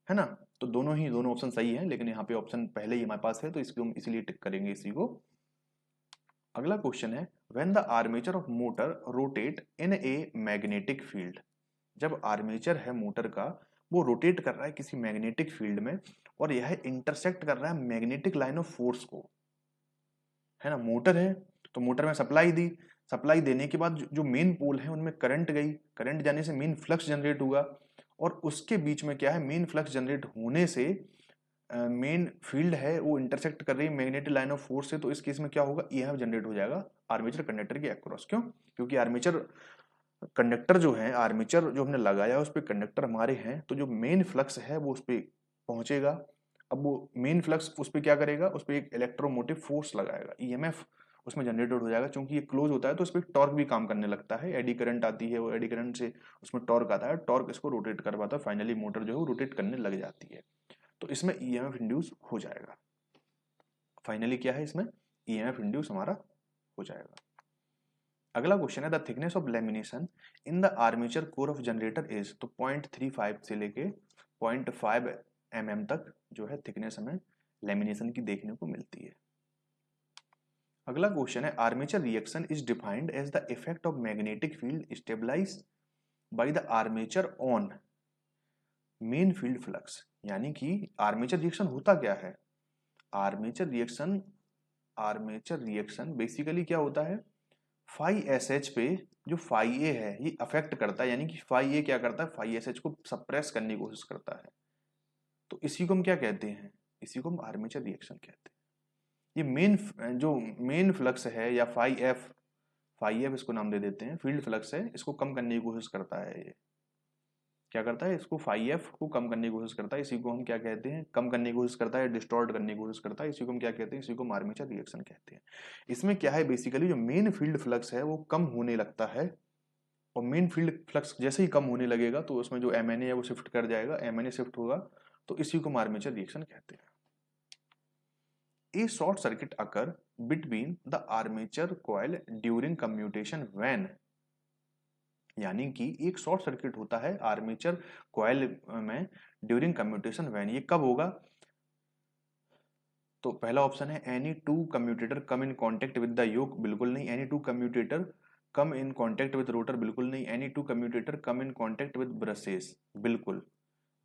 Speaker 1: है ना। तो दोनों ऑप्शन सही है, लेकिन यहाँ पे ऑप्शन पहले ही हमारे पास है, तो इसको हम इसीलिए टिक करेंगे इसी को। अगला क्वेश्चन है when the armature of motor rotate in a magnetic field, जब आर्मेचर है मोटर का वो रोटेट कर रहा है किसी मैग्नेटिक फील्ड में, और यह इंटरसेक्ट कर रहा है मैग्नेटिक लाइन ऑफ फोर्स को, है ना। मोटर है तो मोटर में सप्लाई दी, सप्लाई देने के बाद जो मेन पोल है उनमें करंट गई, करंट जाने से मेन फ्लक्स जनरेट हुआ, और उसके बीच में क्या है, मेन फ्लक्स जनरेट होने से मेन फील्ड है वो इंटरसेक्ट कर रही है मैग्नेटिक लाइन ऑफ फोर्स से, तो इस केस में क्या होगा, ईएमएफ जनरेट हो जाएगा आर्मेचर कंडक्टर के अक्रॉस। क्यों, क्योंकि आर्मेचर कंडक्टर जो है, आर्मेचर जो हमने लगाया है उस पर कंडक्टर हमारे हैं, तो जो मेन फ्लक्स है वो उस पर पहुंचेगा। अब वो मेन फ्लक्स उस पर क्या करेगा, उस पर एक इलेक्ट्रोमोटिव फोर्स लगाएगा, ईएमएफ उसमें जनरेटेड हो जाएगा। क्योंकि ये क्लोज होता है तो उस पर टॉर्क भी काम करने लगता है, एडी करंट आती है, वो एडी करंट से उसमें टॉर्क आता है, टॉर्क इसको रोटेट करवाता है, फाइनली मोटर जो है वो रोटेट करने लग जाती है, तो इसमें ईएमएफ इंड्यूस हो जाएगा। फाइनली क्या है, इसमें ईएमएफ इंड्यूस हमारा हो जाएगा। अगला क्वेश्चन है the thickness of lamination in the armature core of generator is, तो 0.35 से लेके 0.5 mm तक जो है थिकनेस हमें लेमिनेशन की देखने को मिलती है। अगला क्वेश्चन है armature reaction is defined as the effect of magnetic field stabilise by the armature on main field flux, यानी कि आर्मेचर रिएक्शन होता क्या है, आर्मेचर रिएक्शन बेसिकली क्या होता है, फाई एस एच पे जो फाई ए है ये अफेक्ट करता है, यानी कि फाई ए क्या करता है, फाई एस एच को सप्रेस करने की कोशिश करता है, तो इसी को हम क्या कहते हैं, इसी को हम आर्मेचर रिएक्शन कहते हैं। ये मेन फ्लक्स है या फाई एफ इसको नाम दे देते हैं, फील्ड फ्लक्स है, इसको कम करने की कोशिश करता है, ये क्या करता है, इसको फाई एफ को कम करने की कोशिश करता है, इसी को हम क्या कहते हैं, कम करने की कोशिश करता है, डिस्टॉर्ट करने की कोशिश करता है, इसी को हम क्या कहते हैं, इसी को आर्मेचर रिएक्शन कहते हैं। इसमें क्या है, बेसिकली जो मेन फील्ड फ्लक्स है वो कम होने लगता है, और मेन फील्ड फ्लक्स जैसे ही कम होने लगेगा तो उसमें जो एमएनए है वो शिफ्ट कर जाएगा, एमएनए शिफ्ट होगा, तो इसी को आर्मेचर रिएक्शन कहते हैं। A short circuit occur between the armature coil during commutation when, यानी कि एक शॉर्ट सर्किट होता है आर्मेचर कॉइल में ड्यूरिंग कम्यूटेशन व्हेन, ये कब होगा, तो पहला ऑप्शन है any two commutator come in contact with the yoke, बिल्कुल नहीं, any two commutator come in contact with rotor, बिल्कुल नहीं, any two commutator come in contact with brushes, बिल्कुल,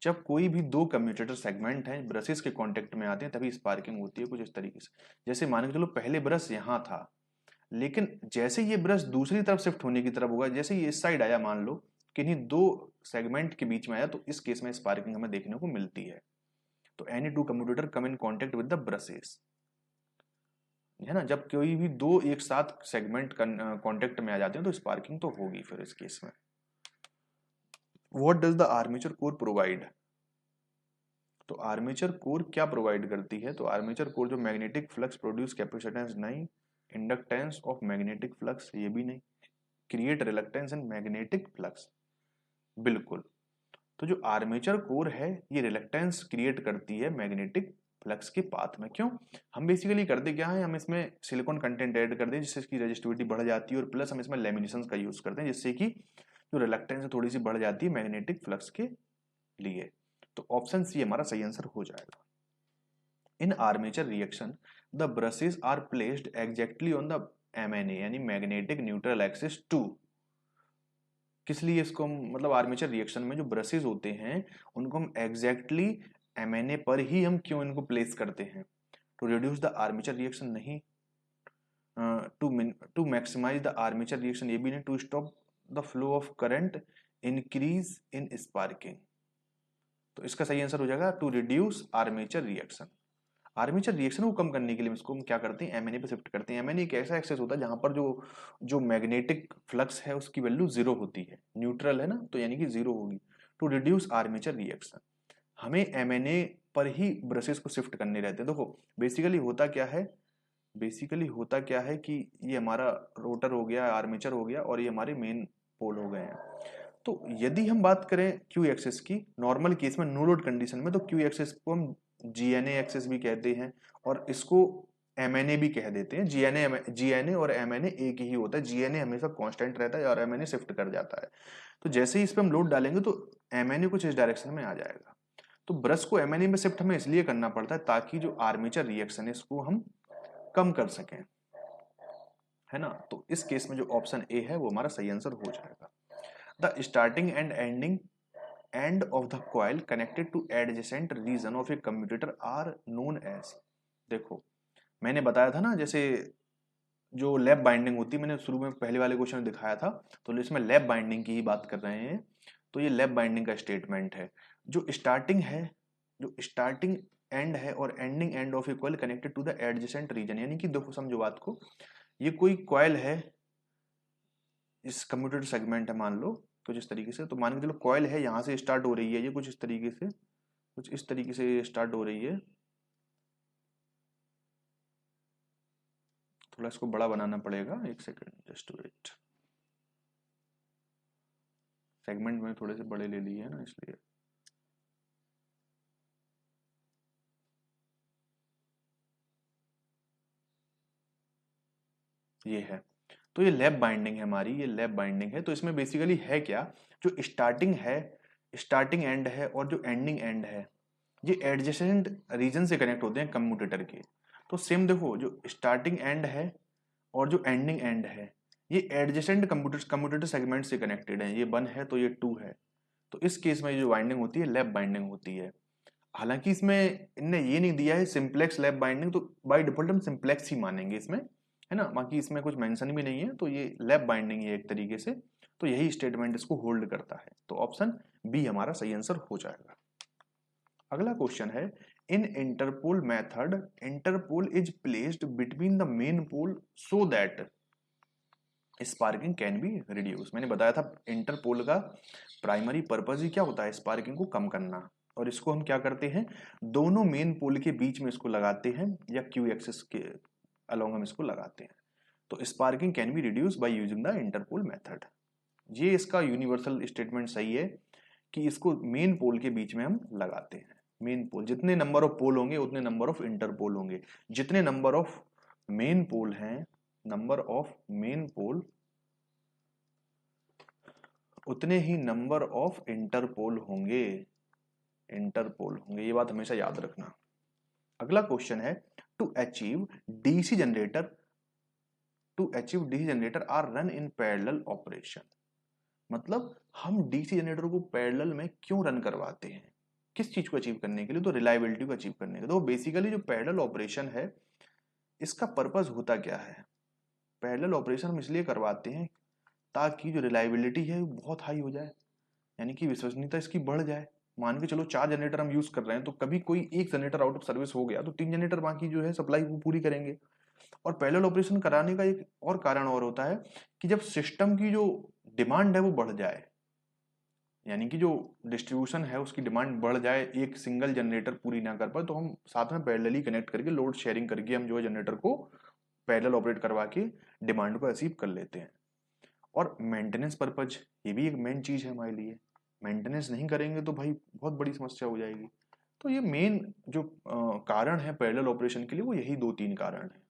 Speaker 1: जब कोई भी दो कम्यूटेटर सेगमेंट हैं ब्रशेस के कांटेक्ट में आते हैं तभी स्पार्किंग होती है, कुछ इस तरीके से, जैसे मान के चलो पहले ब्रश यहाँ था, लेकिन जैसे ये ब्रश दूसरी तरफ शिफ्ट होने की तरफ होगा, जैसे ये इस साइड आया, मान लो किन्हीं दो सेगमेंट के बीच में आया, तो इस केस में स्पार्किंग हमें देखने को मिलती है। तो any two commutator come in contact with the brushes, है ना, जब कोई भी दो एक साथ सेगमेंट कांटेक्ट में आ जाते हैं तो स्पार्किंग तो होगी फिर इस केस में। What does the armature core provide, तो आर्मेचर कोर क्या प्रोवाइड करती है, तो आर्मेचर कोर जो मैग्नेटिक फ्लक्स प्रोड्यूस कैपेसिटेंस नहीं, इंडक्टेंस ऑफ मैग्नेटिक फ्लक्स ये भी नहीं, create reluctance in magnetic flux, बिल्कुल, तो जो आर्मेचर कोर है ये रिलक्टेंस क्रिएट करती है मैग्नेटिक फ्लक्स के पाथ में। क्यों, हम बेसिकली करते क्या है, हम इसमें सिलिकॉन कंटेंट ऐड कर दें जिससे इसकी रेजिस्टिविटी बढ़ जाती है, और प्लस हम इसमें लेमिनेशन का यूज करते हैं जिससे कि जो रिलक्टेंस थोड़ी सी बढ़ जाती है मैग्नेटिक फ्लक्स के लिए। तो ऑप्शन सी हमारा सही आंसर हो जाएगा। In armature reaction the brushes are placed exactly on the MNA यानी मैग्नेटिक न्यूट्रल एक्सिस 2। किस लिए इसको हम मतलब आर्मेचर रिएक्शन में जो ब्रशेस होते हैं उनको हम एग्जैक्टली MNA पर ही हम क्यों इनको प्लेस करते हैं? To reduce the armature reaction नहीं, to maximize the armature reaction ये भी नहीं, to stop the flow of current increase in sparking. तो इसका सही आंसर हो जाएगा to reduce armature reaction. Armature reaction को कम करने के लिए इसको हम क्या करते हैं MNA पे शिफ्ट करते हैं। MNA एक ऐसा एक्सेस होता है जहां पर जो मैग्नेटिक फ्लक्स है उसकी वैल्यू जीरो होती है, न्यूट्रल है ना, तो यानी कि जीरो होगी। टू रिड्यूस आर्मेचर रिएक्शन हमें MNA पर ही ब्रशेस को शिफ्ट करने रहते हैं। देखो बेसिकली होता क्या है कि ये हमारा रोटर हो गया, आर्मेचर हो गया और ये हमारे मेन पोल हो गए हैं। तो यदि हम बात करें क्यू एक्सिस की नॉर्मल केस में नो लोड कंडीशन में, तो क्यू एक्सिस को हम GNA एक्सिस भी कहते हैं और इसको MNA भी कह देते हैं। GNA और MNA एक ही होता है। GNA हमेशा कांस्टेंट रहता है और MNA शिफ्ट कर जाता है। तो जैसे ही इस पर हम लोड डालेंगे तो MNA कुछ इस डायरेक्शन में आ जाएगा। तो ब्रश को MNA में शिफ्ट हमें इसलिए करना पड़ता है ताकि जो आर्मेचर रिएक्शन है इसको हम कम कर सकें, है ना। तो इस केस में जो ऑप्शन ए है वो हमारा सही आंसर हो जाएगा। The starting and ending end of the coil connected to adjacent region of a commutator are known as। देखो मैंने बताया था ना, जैसे जो लैप बाइंडिंग होती है, मैंने शुरू में पहले वाले क्वेश्चन में दिखाया था, तो इसमें लैप बाइंडिंग की ही बात कर रहे हैं। तो ये लैप बाइंडिंग का स्टेटमेंट है। जो स्टार्टिंग एंड है और ending end of a coil connected to the adjacent region, यानी कि देखो समझो बात को, ये कोई कॉइल है, इस कम्यूटेटर सेगमेंट है मान लो कुछ इस तरीके से, तो मान के चलो कॉइल है, यहाँ से स्टार्ट हो रही है ये कुछ इस तरीके से स्टार्ट हो रही है। थोड़ा इसको बड़ा बनाना पड़ेगा, एक सेकंड जस्ट वेट। सेगमेंट में थोड़े से बड़े ले लिए है ना इसलिए। ये है, तो ये लैप बाइंडिंग है हमारी, ये लैप बाइंडिंग है। तो इसमें बेसिकली है क्या, जो स्टार्टिंग एंड है और जो एंडिंग एंड है ये एडजेसेंट रीजन से कनेक्ट होते हैं कम्यूटेटर के। तो सेम देखो, जो स्टार्टिंग एंड है और जो एंडिंग एंड है ये एडजेसेंट कम्यूटेटर सेगमेंट से कनेक्टेड है। ये 1 है तो ये 2 है। तो इस केस में जो बाइंडिंग होती है लैप बाइंडिंग होती है। हालांकि इसमें इनने ये नहीं दिया है सिंप्लेक्स लैप बाइंडिंग, तो बाय डिफॉल्ट हम सिंप्लेक्स ही मानेंगे इसमें, है ना। बाकी इसमें कुछ मेंशन भी नहीं है, तो ये लैप बाइंडिंग है एक तरीके से। तो यही स्टेटमेंट इसको होल्ड करता है। तो ऑप्शन बी हमारा सही आंसर हो जाएगा। अगला क्वेश्चन है, in interpole method interpole is placed between the main pole so that sparking can be reduce. मैंने बताया था इंटरपोल का प्राइमरी पर्पज ही क्या होता है, स्पार्किंग को कम करना। और इसको हम क्या करते हैं, दोनों मेन पोल के बीच में इसको लगाते हैं या क्यू एक्सिस के अलोंग हम इसको लगाते हैं। तो sparking can be reduce by using the Interpol method. ये इसका यूनिवर्सल स्टेटमेंट सही है कि इसको मेन पोल के बीच में हम लगाते हैं। मेन पोल, जितने नंबर ऑफ पोल होंगे उतने नंबर ऑफ इंटरपोल होंगे। जितने नंबर ऑफ मेन पोल हैं, नंबर ऑफ मेन पोल उतने ही नंबर ऑफ इंटरपोल होंगे। ये बात हमेशा याद रखना। अगला क्वेश्चन है, to achieve DC generator are run in parallel operation. मतलब हम डीसी जनरेटर को पैरेलल में क्यों रन करवाते हैं, किस चीज को अचीव करने के लिए, तो रिलायबिलिटी को अचीव करने के लिए। तो बेसिकली जो पैरेलल ऑपरेशन है इसका पर्पस होता क्या है, पैरेलल ऑपरेशन हम इसलिए करवाते हैं ताकि जो रिलायबिलिटी है वो बहुत हाई हो जाए, यानी कि विश्वसनीयता इसकी बढ़ जाए। मान के चलो 4 जनरेटर हम यूज कर रहे हैं, तो कभी कोई एक जनरेटर आउट ऑफ सर्विस हो गया तो 3 जनरेटर बाकी जो है सप्लाई वो पूरी करेंगे। और पैरेलल ऑपरेशन कराने का एक और कारण और होता है कि जब सिस्टम की जो डिमांड है वो बढ़ जाए, यानी कि जो डिस्ट्रीब्यूशन है उसकी डिमांड बढ़ जाए, एक सिंगल जनरेटर पूरी ना कर पाए, तो हम साथ में पैरेलली कनेक्ट करके लोड शेयरिंग करके हम जो है जनरेटर को पैरेलल ऑपरेट करवा के डिमांड को अचीव कर लेते हैं। और मेंटेनेंस पर्पज ये भी एक मेन चीज है हमारे लिए। मेंटेनेंस नहीं करेंगे तो भाई बहुत बड़ी समस्या हो जाएगी। तो ये मेन जो कारण है पैरेलल ऑपरेशन के लिए वो यही 2-3 कारण है।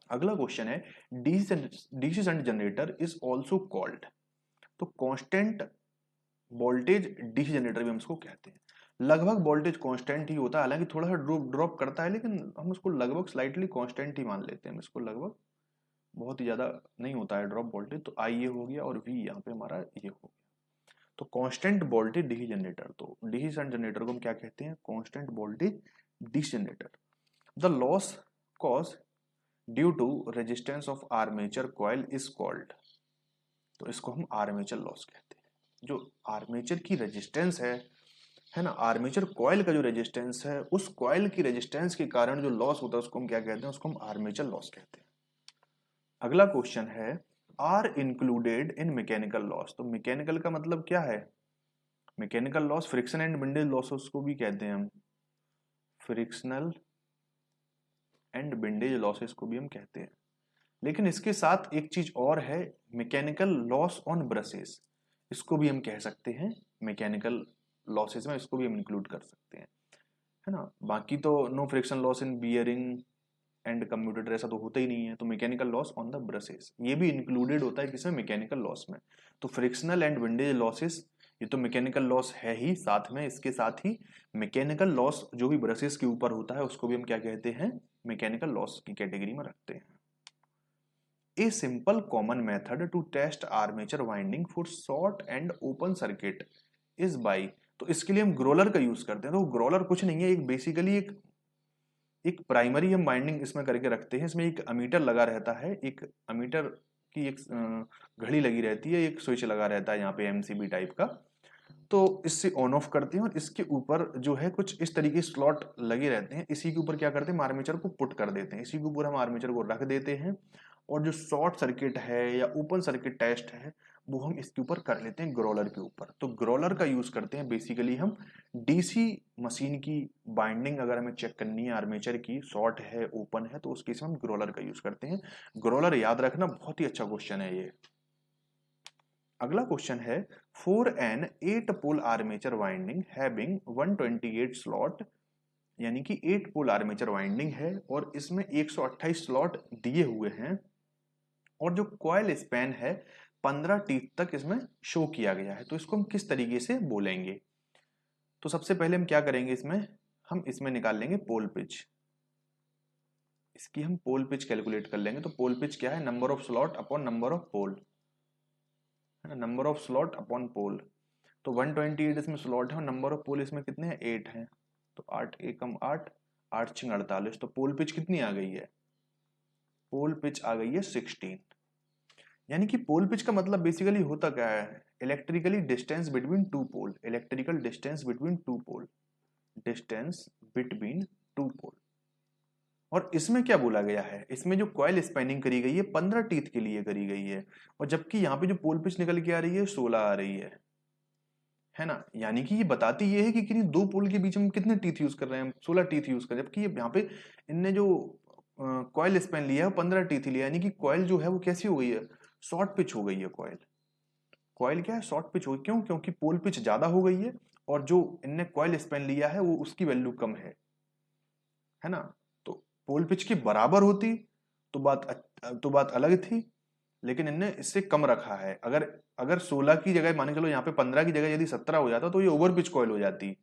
Speaker 1: अगला क्वेश्चन है, DC shunt generator is also called. तो कांस्टेंट वोल्टेज डीसी जनरेटर भी हम इसको कहते हैं। लगभग वोल्टेज कांस्टेंट ही होता है, हालांकि थोड़ा सा ड्रॉप करता है, लेकिन हम उसको लगभग स्लाइटली कांस्टेंट ही मान लेते हैं। हम इसको लगभग, बहुत ही ज्यादा नहीं होता है ड्रॉप वोल्टेज। तो आई ये हो गया और वी यहाँ पे हमारा ये हो गया। तो कांस्टेंट वोल्टेज डीसी जनरेटर, तो डीसी शंट जनरेटर को हम क्या कहते हैं? Constant voltage DC generator. The loss cause due to resistance of armature coil is called, तो इसको हम आर्मेचर लॉस कहते हैं। जो आर्मेचर की रेजिस्टेंस है ना, आर्मेचर कॉइल का जो रेजिस्टेंस है, उस कॉइल की रेजिस्टेंस के कारण जो लॉस होता है उसको हम क्या कहते हैं? उसको हम आर्मेचर लॉस कहते हैं। अगला क्वेश्चन है, are included in mechanical loss. तो मैकेनिकल का मतलब क्या है? Mechanical loss friction and windage losses को भी कहते हैं हम, फ्रिक्शनल एंड विंडेज लॉसेस को भी हम कहते हैं। लेकिन इसके साथ एक चीज और है, मैकेनिकल लॉस ऑन ब्रशेस, इसको भी हम कह सकते हैं मैकेनिकल लॉसेस में, इसको भी हम इंक्लूड कर सकते हैं, है ना। बाकी तो no friction loss in bearing and commutator ऐसा तो होता ही नहीं है। तो mechanical loss on the brushes ये भी इंक्लूडेड होता है किसमें? मैकेनिकल लॉस में। तो फ्रिक्शनल एंड विंडेज लॉसेस ये तो मैकेनिकल लॉस है ही, साथ में इसके साथ ही मैकेनिकल लॉस जो भी ब्रशेस के ऊपर होता है उसको भी हम क्या कहते हैं? मैकेनिकल लॉस की कैटेगरी में रखते हैं। A simple common method to test armature winding for short and open circuit is by, तो इसके लिए हम ग्रोलर का यूज करते हैं। तो ग्रोलर कुछ नहीं है, एक बेसिकली एक प्राइमरी हम वाइंडिंग इसमें करके रखते हैं। इसमें एक अमीटर लगा रहता है, एक अमीटर की एक घड़ी लगी रहती है, एक स्विच लगा रहता है यहाँ पे एमसीबी टाइप का। तो इससे ऑन ऑफ करते हैं और इसके ऊपर जो है कुछ इस तरीके स्लॉट लगे रहते हैं। इसी के ऊपर क्या करते हैं? आर्मेचर को पुट कर देते हैं, इसी के ऊपर हम आर्मेचर को रख देते हैं और जो शॉर्ट सर्किट है या ओपन सर्किट टेस्ट है वो हम इसके ऊपर कर लेते हैं, ग्रोलर के ऊपर। तो ग्रोलर का यूज करते हैं बेसिकली हम डीसी मशीन की बाइंडिंग अगर हमें चेक करनी है, आर्मेचर की शॉर्ट है ओपन है, तो उस केस में हम ग्रोलर का यूज करते हैं। ग्रोलर याद रखना, बहुत ही अच्छा क्वेश्चन है ये। अगला क्वेश्चन है, for an 8 pole armature winding having 128 slot, यानी कि 8 पोल आर्मेचर वाइंडिंग है और इसमें 128 स्लॉट दिए हुए हैं और जो कॉइल स्पैन है 15 टीथ तक इसमें शो किया गया है। तो इसको हम किस तरीके से बोलेंगे? तो सबसे पहले हम क्या करेंगे, हम इसमें निकाल लेंगे पोल पिच। इसकी हम पोल पिच कैलकुलेट कर लेंगे। तो पोल पिच क्या है? Number of slot upon number of pole, है ना, number of slot upon pole. तो 128 इसमें स्लॉट है और नंबर ऑफ पोल इसमें कितने हैं? 8 हैं। तो 8 एकम 8, 8 6 48। तो पोल पिच कितनी आ गई है? पोल पिच आ गई है 16। यानी कि पोल पिच का मतलब बेसिकली होता क्या है? इलेक्ट्रिकली डिस्टेंस बिटवीन टू पोल, इलेक्ट्रिकल डिस्टेंस बिटवीन टू पोल, डिस्टेंस बिटवीन टू पोल। और इसमें क्या बोला गया है? इसमें जो कॉइल स्पैनिंग करी गई है 15 टीथ के लिए करी गई है, और जबकि यहाँ पे जो पोल पिच निकल के आ रही है 16 आ रही है ना। यानी कि ये बताती ये है कि किन्हीं दो पोल के बीच में कितने टीथ यूज कर रहे हैं? 16 टीथ यूज कर रहे हैं। जबकि यहाँ पे इनने जो कॉइल स्पैन लिया है 15 टीथ लिया, यानी कि कॉइल जो है वो कैसी हो गई है? शॉर्ट पिच हो गई है कॉइल। कॉइल क्या है? शॉर्ट पिच हो गई। क्यों? क्योंकि पोल पिच ज्यादा हो गई है और जो इनने कॉइल स्पैन लिया है वो उसकी वैल्यू कम है ना। तो पोल पिच की बराबर होती तो बात अलग थी, लेकिन इनने इससे कम रखा है। अगर 16 की जगह मान के चलो यहाँ पे 15 की जगह यदि 17 हो जाता तो ये ओवर पिच कॉइल हो जाती,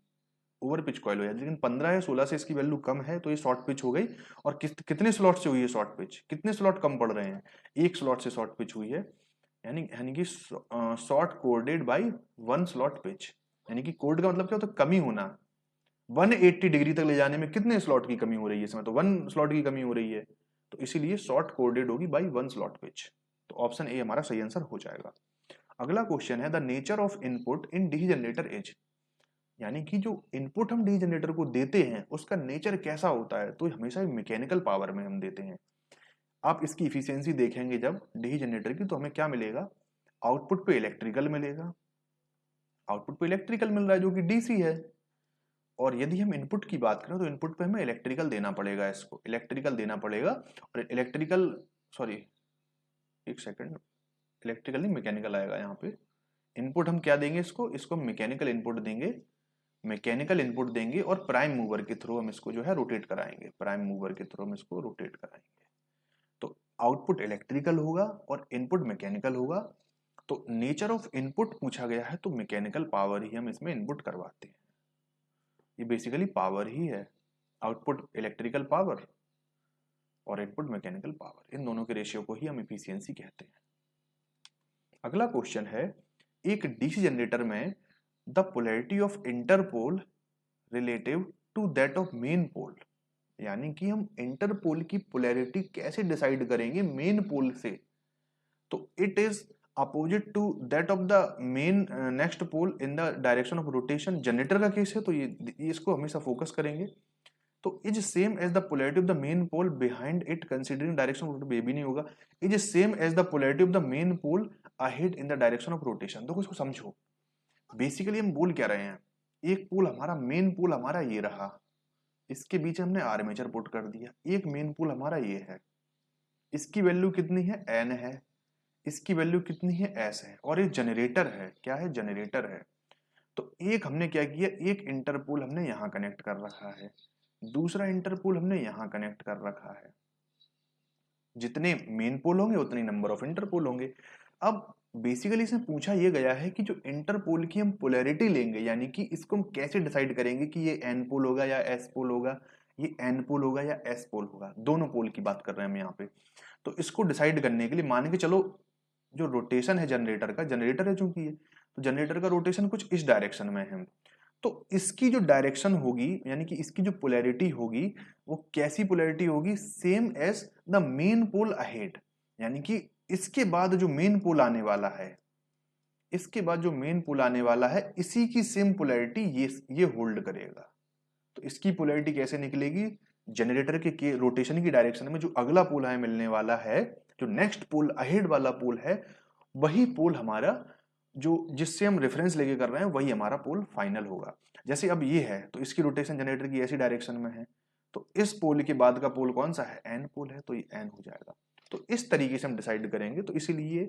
Speaker 1: ओवर पिच कॉइल हो जाती। लेकिन 15 है, 16 से इसकी वैल्यू कम है तो ये शॉर्ट पिच हो गई। और कितने स्लॉट से हुई है शॉर्ट पिच? कितने स्लॉट कम पड़ रहे हैं? एक स्लॉट से शॉर्ट पिच हुई है। यानी कि short coded by 1 slot pitch. यानी कि कोड का मतलब क्या होता है? कमी होना। 180 डिग्री तक ले जाने में कितने स्लॉट की कमी हो रही है? इसमें तो 1 स्लॉट की कमी हो रही है। तो इसीलिए शॉर्ट कोडेड होगी बाई 1 स्लॉट पिच। तो ऑप्शन ए हमारा सही आंसर हो जाएगा। अगला क्वेश्चन है, the nature of input in DC generator is, यानी कि जो इनपुट हम डीसी जनरेटर को देते हैं उसका नेचर कैसा होता है? तो हमेशा मैकेनिकल पावर में हम देते हैं। आप इसकी इफिशियंसी देखेंगे जब डीसी जनरेटर की, तो हमें क्या मिलेगा? आउटपुट पे इलेक्ट्रिकल मिलेगा, आउटपुट पे इलेक्ट्रिकल मिल रहा है जो कि डीसी है। और यदि हम इनपुट की बात करें तो इनपुट पे हमें इलेक्ट्रिकल देना पड़ेगा, इसको इलेक्ट्रिकल देना पड़ेगा। और इलेक्ट्रिकल, सॉरी एक सेकंड, इलेक्ट्रिकल नहीं मैकेनिकल आएगा यहाँ पे। इनपुट हम क्या देंगे? इसको मैकेनिकल इनपुट देंगे, मैकेनिकल इनपुट देंगे और प्राइम मूवर के थ्रू हम इसको जो है रोटेट कराएंगे, प्राइम मूवर के थ्रू हम इसको रोटेट कराएंगे। तो आउटपुट इलेक्ट्रिकल होगा और इनपुट मैकेनिकल होगा। तो नेचर ऑफ इनपुट पूछा गया है तो मैकेनिकल पावर ही हम इसमें इनपुट करवाते हैं। ये बेसिकली पावर ही है, आउटपुट इलेक्ट्रिकल पावर और इनपुट मैकेनिकल पावर, इन दोनों के रेशियो को ही हम इफिशियंसी कहते हैं। अगला क्वेश्चन है, एक डीसी जनरेटर में the polarity of interpole relative to that of main pole, यानी कि हम इंटरपोल की पोलैरिटी कैसे डिसाइड करेंगे मेन पोल से, तो it is opposite to that of the main next pole in the direction of rotation. Generator का केस है तो ये इसको हमेशा फोकस करेंगे। तो is same as the polarity of the main pole behind it considering direction of rotation, भी नहीं होगा। Is same as the polarity of the main pole ahead in the direction of rotation. तो इसको समझो, बेसिकली हम बोल क्या रहे हैं, एक पोल हमारा मेन पोल हमारा ये रहा, इसके बीच हमने आर्मेचर पुट कर दिया, एक मेन पोल हमारा ये है, इसकी वैल्यू कितनी है n है, इसकी वैल्यू कितनी है s है, और ये जनरेटर है, क्या है जनरेटर है। तो एक हमने क्या किया, एक इंटरपोल हमने यहां कनेक्ट कर रखा है, दूसरा इंटरपोल हमने यहां कनेक्ट कर रखा है। जितने मेन पोल होंगे उतने नंबर ऑफ इंटरपोल होंगे। अब बेसिकली इसमें पूछा यह गया है कि जो इंटरपोल की हम पोलैरिटी लेंगे, यानी कि इसको हम कैसे डिसाइड करेंगे कि ये एन पोल होगा या एस पोल होगा, ये एन पोल होगा या एस पोल होगा, दोनों पोल की बात कर रहे हैं हम यहाँ पे। तो इसको डिसाइड करने के लिए मान के चलो जो रोटेशन है जनरेटर का, जनरेटर है चूंकि ये, तो जनरेटर का रोटेशन कुछ इस डायरेक्शन में है, तो इसकी जो डायरेक्शन होगी यानी कि इसकी जो पोलैरिटी होगी वो कैसी पोलैरिटी होगी, same as the main pole ahead, यानी कि इसके बाद जो मेन पोल आने वाला है, इसके बाद जो मेन पोल आने वाला है इसी की सेम पोलैरिटी ये होल्ड करेगा। तो इसकी पोलैरिटी कैसे निकलेगी, जनरेटर के रोटेशन की डायरेक्शन में जो अगला पोल हमें मिलने वाला है, जो नेक्स्ट पोल अहेड वाला पोल है, वही पोल हमारा जो जिससे हम रेफरेंस लेके कर रहे हैं वही हमारा पोल फाइनल होगा। जैसे अब ये है तो इसकी रोटेशन जनरेटर की ऐसी डायरेक्शन में है, तो इस पोल के बाद का पोल कौन सा है, एन पोल है, तो ये एन हो जाएगा। तो इस तरीके से हम डिसाइड करेंगे। तो इसीलिए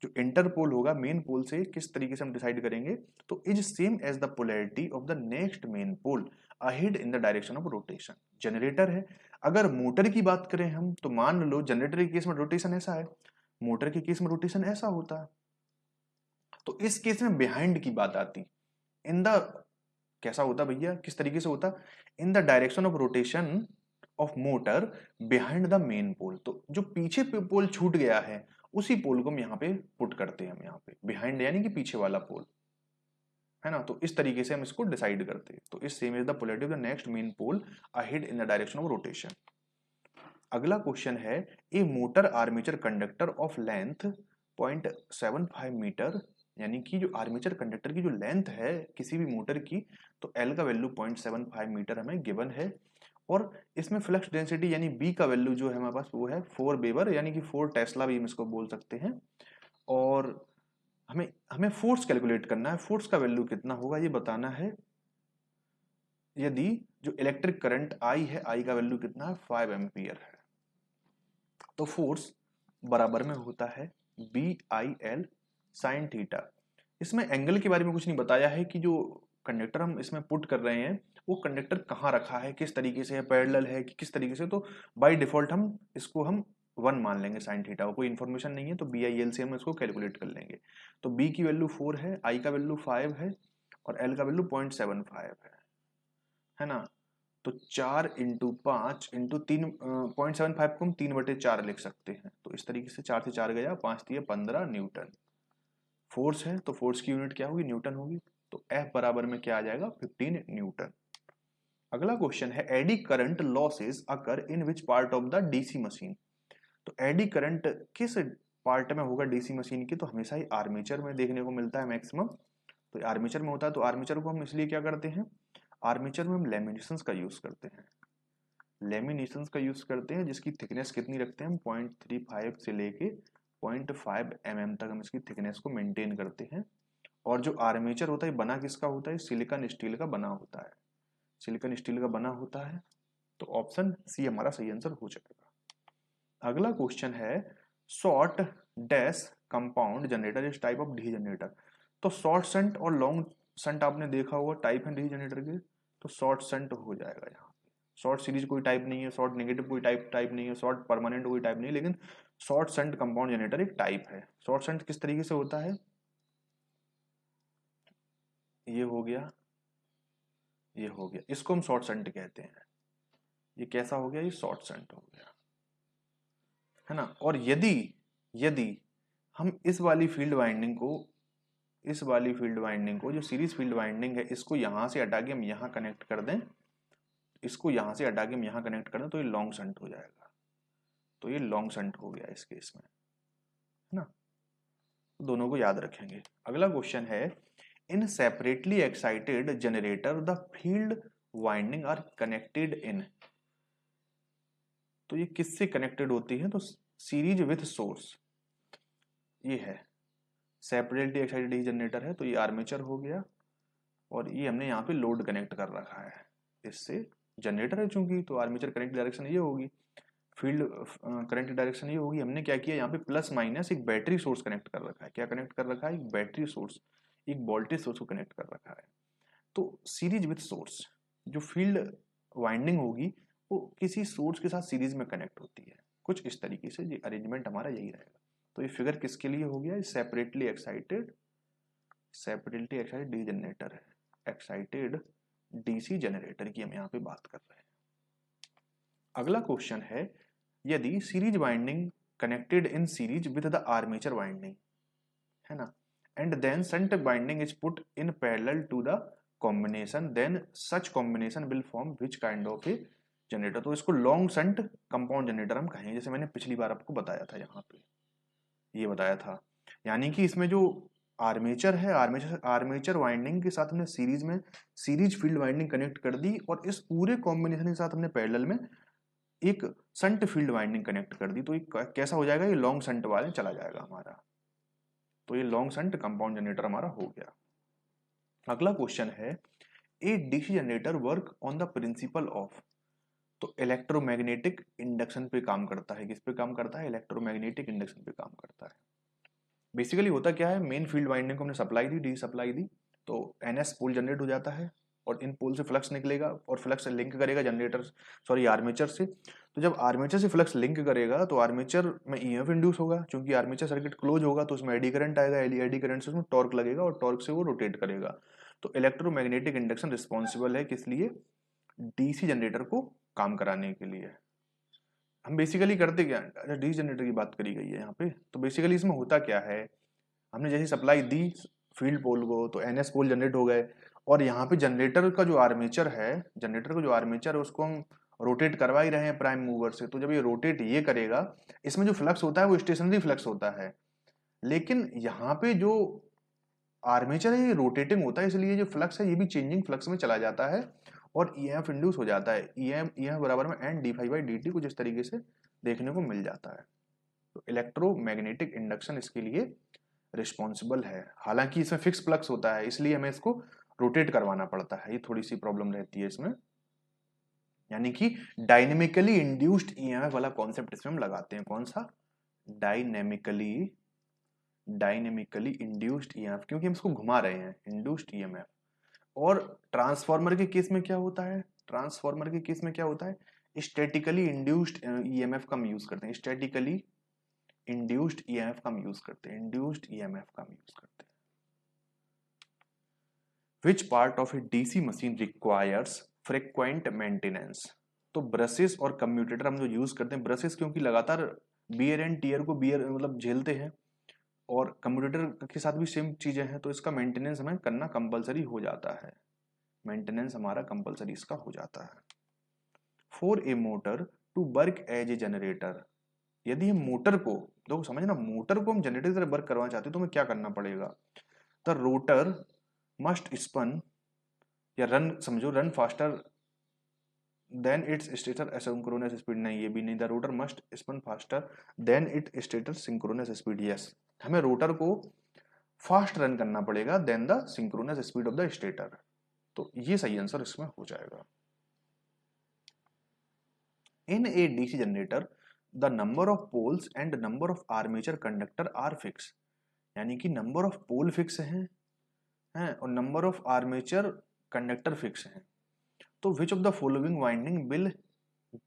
Speaker 1: जो इंटरपोल होगा मेन पोल से किस तरीके से हम डिसाइड करेंगे, तो is same as the polarity of the next main pole ahead in the direction of rotation. Generator है। अगर मोटर की बात करें हम, तो मान लो जनरेटर के केस में रोटेशन ऐसा है, मोटर के केस में रोटेशन ऐसा होता है। तो इस केस में बिहाइंड की बात आती, इन द कैसा होता भैया, किस तरीके से होता, in the direction of rotation of motor behind the main pole. तो जो पीछे पोल छूट गया है उसी पोल को हम यहाँ पे पुट करते हैं, हम यहाँ पे बिहाइंड यानी कि पीछे वाला पोल है ना। तो इस तरीके से हम इसको डिसाइड करते हैं। तो इस same is the polarity of the next main pole ahead in the direction of rotation. अगला क्वेश्चन है, a motor armature conductor of length 0.75 meter, यानी कि जो आर्मेचर कंडक्टर की जो लेंथ है किसी भी मोटर की, तो एल का वैल्यू 0.75 मीटर हमें गिवन है, और इसमें फ्लक्स डेंसिटी यानी बी का वैल्यू जो है हमारे पास वो है 4 वेबर, यानी कि 4 टेस्ला भी हम इसको बोल सकते हैं। और हमें हमें फोर्स कैलकुलेट करना है, फोर्स का वैल्यू कितना होगा ये बताना है। यदि जो इलेक्ट्रिक करंट आई है, आई का वैल्यू कितना है, 5 एम्पियर है, तो फोर्स बराबर में होता है B I L sine theta. इसमें एंगल के बारे में कुछ नहीं बताया है कि जो कंडक्टर हम इसमें पुट कर रहे हैं वो कंडक्टर कहाँ रखा है, किस तरीके से है, पैरेलल है कि किस तरीके से। तो बाय डिफॉल्ट हम इसको 1 मान लेंगे साइन थीटा को, कोई इन्फॉर्मेशन नहीं है, तो बी आई एल से हम इसको कैलकुलेट कर लेंगे। तो बी की वैल्यू 4 है, आई का वैल्यू 5 है और एल का वैल्यू 0.75 है ना। तो 4 इंटू 5 इंटू 3.75 को हम 3/4 लिख सकते हैं। तो इस तरीके से 4 से 4 गया, 5 दिए 15 न्यूटन। फोर्स है तो फोर्स की यूनिट क्या होगी, न्यूटन होगी। तो F बराबर में क्या आ जाएगा, 15 न्यूटन। अगला क्वेश्चन है, eddy current losses occur in which part of the DC machine. तो एडी करंट किस पार्ट में होगा डीसी मशीन की, तो हमेशा ही आर्मेचर में देखने को मिलता है मैक्सिमम। तो आर्मेचर में होता है, तो आर्मेचर को हम इसलिए क्या करते हैं, आर्मेचर में हम लेमिनेशंस का यूज करते हैं, लेमिनेशंस का यूज करते हैं, जिसकी थिकनेस कितनी रखते हैं हम 0.35 से लेके 0.5 mm तक हम इसकी थिकनेस को मेंटेन करते हैं। और जो आर्मेचर होता है बना किसका होता है, सिलिकॉन स्टील का बना होता है, सिलिकॉन स्टील का बना होता है। तो ऑप्शन सी हमारा सही आंसर हो जाएगा। अगला क्वेश्चन है, शॉर्ट डैश कंपाउंड जनरेटर इस टाइप ऑफ डीसी जनरेटर। तो शॉर्ट शंट और लॉन्ग शंट आपने देखा होगा टाइप है डीसी जनरेटर के, तो शॉर्ट शंट हो जाएगा यहाँ। शॉर्ट सीरीज कोई टाइप नहीं है, शॉर्ट नेगेटिव कोई टाइप नहीं है, शॉर्ट परमानेंट कोई टाइप नहीं है, लेकिन शॉर्ट शंट कंपाउंड जनरेटर एक टाइप है। शॉर्ट शंट किस तरीके से होता है, ये हो गया, ये हो गया, इसको हम शॉर्ट शंट कहते हैं। ये कैसा हो गया, ये शॉर्ट शंट हो गया, है ना। और यदि यदि हम इस वाली फील्ड वाइंडिंग को, इस वाली फील्ड वाइंडिंग को जो सीरीज फील्ड वाइंडिंग है, इसको यहां से हटा के हम यहां कनेक्ट कर दें, इसको यहां से हटा के हम यहां कनेक्ट कर दें, तो ये लॉन्ग शंट हो जाएगा। तो ये लॉन्ग शंट हो गया इस केस में, है ना। दोनों को याद रखेंगे। अगला क्वेश्चन है, in separately excited generator the field winding are connected in. तो ये किससे कनेक्टेड होती है, तो सीरीज विथ सोर्स, ये है सेपरेटली एक्साइटेड डीसी जनरेटर है, तो ये आर्मेचर हो गया, और ये हमने यहाँ पे लोड कनेक्ट कर रखा है, इससे जनरेटर है चूंकि, तो आर्मेचर करंट डायरेक्शन ये होगी, फील्ड करंट डायरेक्शन ये होगी। हमने क्या किया, यहाँ पे प्लस माइनस एक बैटरी सोर्स कनेक्ट कर रखा है। क्या कनेक्ट कर रखा है, एक बैटरी सोर्स, एक वोल्टेज सोर्स को कनेक्ट कर रखा है। तो सीरीज विथ सोर्स, जो फील्ड वाइंडिंग होगी वो किसी सोर्स के साथ सीरीज में कनेक्ट होती है, कुछ इस तरीके से ये अरेंजमेंट हमारा यही रहेगा। तो ये फिगर किसके लिए हो गया, सेपरेटली एक्साइटेड डी जनरेटर है, एक्साइटेड डीसी जनरेटर की हम यहाँ पे बात कर रहे हैं। अगला क्वेश्चन है, यदि series winding connected in series with the armature winding, है ना, and then shunt winding is put in parallel to the combination, then such combination will form which kind of a generator. तो इसको लॉन्ग शंट कंपाउंड जनरेटर हम कहेंगे, जैसे मैंने पिछली बार आपको बताया था, यहाँ पे ये बताया था। यानी कि इसमें जो आर्मेचर है, आर्मेचर वाइंडिंग के साथ हमने सीरीज में सीरीज फील्ड वाइंडिंग कनेक्ट कर दी, और इस पूरे कॉम्बिनेशन के साथ हमने पैरेलल में एक शंट फील्ड वाइंडिंग कनेक्ट कर दी। तो ये कैसा हो जाएगा, ये लॉन्ग शंट वाले चला जाएगा हमारा। तो ये लॉन्ग शंट कंपाउंड जनरेटर हमारा हो गया। अगला क्वेश्चन है, a DC generator work on the principle of. तो इलेक्ट्रोमैग्नेटिक इंडक्शन पे काम करता है। किस पे काम करता है, इलेक्ट्रोमैग्नेटिक इंडक्शन पे काम करता है। बेसिकली होता क्या है, मेन फील्ड वाइंडिंग को हमने सप्लाई दी, डी सप्लाई दी, तो एनएस पोल जनरेट हो जाता है, और इन पोल से फ्लक्स निकलेगा, और फ्लक्स लिंक करेगा जनरेटर, सॉरी आर्मेचर से। तो जब आर्मेचर से फ्लक्स लिंक करेगा तो आर्मेचर में ईएमएफ इंड्यूस होगा, क्योंकि आर्मेचर सर्किट क्लोज होगा, तो उसमें एडी करंट आएगा, एडी करंट से उसमें टॉर्क लगेगा, और टॉर्क से वो रोटेट करेगा। तो इलेक्ट्रोमैग्नेटिक इंडक्शन रिस्पॉन्सिबल है किस लिए, डीसी जनरेटर को काम कराने के लिए। हम बेसिकली करते क्या, अच्छा डीसी जनरेटर की बात करी गई है यहाँ पे, तो बेसिकली इसमें होता क्या है, हमने जैसे सप्लाई दी फील्ड पोल को, तो एनएस पोल जनरेट हो गए, और यहाँ पे जनरेटर का जो आर्मेचर है, जनरेटर का जो आर्मेचर है उसको हम रोटेट करवा ही रहे हैं प्राइम मूवर से। तो जब ये रोटेट ये करेगा, इसमें जो फ्लक्स होता है वो स्टेशनरी फ्लक्स होता है, लेकिन यहाँ पे जो आर्मेचर है ये रोटेटिंग होता है, इसलिए जो फ्लक्स है ये भी चेंजिंग फ्लक्स में चला जाता है, और ईएमएफ इंड्यूस हो जाता है। ईएमएफ बराबर में N D phi by D T, कुछ इस तरीके से देखने को मिल जाता है। तो इलेक्ट्रोमैग्नेटिक इंडक्शन इसके लिए रिस्पॉन्सिबल है। हालांकि इसमें फिक्स फ्लक्स होता है, इसलिए हमें इसको रोटेट करवाना पड़ता है, ये थोड़ी सी प्रॉब्लम रहती है इसमें। यानी कि डायनेमिकली इंड्यूस्ड ईएमएफ वाला कॉन्सेप्ट इसमें हम लगाते हैं। कौन सा, डायनेमिकली इंड्यूस्ड ईएमएफ, क्योंकि हम इसको घुमा रहे हैं, इंड्यूस्ड ईएमएफ। और ट्रांसफार्मर के केस में क्या होता है, ट्रांसफार्मर के केस में क्या होता है, स्टैटिकली इंड्यूस्ड ईएमएफ का हम यूज करते हैं, स्टैटिकली इंड्यूस्ड ईएमएफ का हम यूज करते हैं, इंड्यूस्ड ईएमएफ का हम यूज करते हैं। Which part of A DC machine requires frequent maintenance. तो ब्रशेस और कम्यूटेटर हम जो यूज करते हैं, ब्रशेस क्योंकि लगातार बियर एंड टीयर को बियर मतलब झेलते हैं, और कम्यूटेटर के साथ भी सेम चीजें हैं, तो इसका मेंटेनेंस हमें करना कंपलसरी हो जाता है, मेंटेनेंस हमारा कंपलसरी इसका हो जाता है। For a motor to work as a generator, यदि हम मोटर को, देखो समझना, मोटर को हम जनरेटर की तरह वर्क करवाना चाहते हैं तो हमें क्या करना पड़ेगा, द रोटर मस्ट स्पन या रन, समझो run faster than its stator asynchronous speed. नहीं, ये भी नहीं, the rotor must spun faster than it stator synchronous speed. Yes, हमें रोटर को फास्ट रन करना पड़ेगा than the synchronous speed of the stator. तो ये सही आंसर इसमें हो जाएगा। In a DC generator the number of poles and number of armature conductor are fix. यानी कि नंबर ऑफ पोल फिक्स हैं और number of armature conductor fix हैं। तो which of the following winding will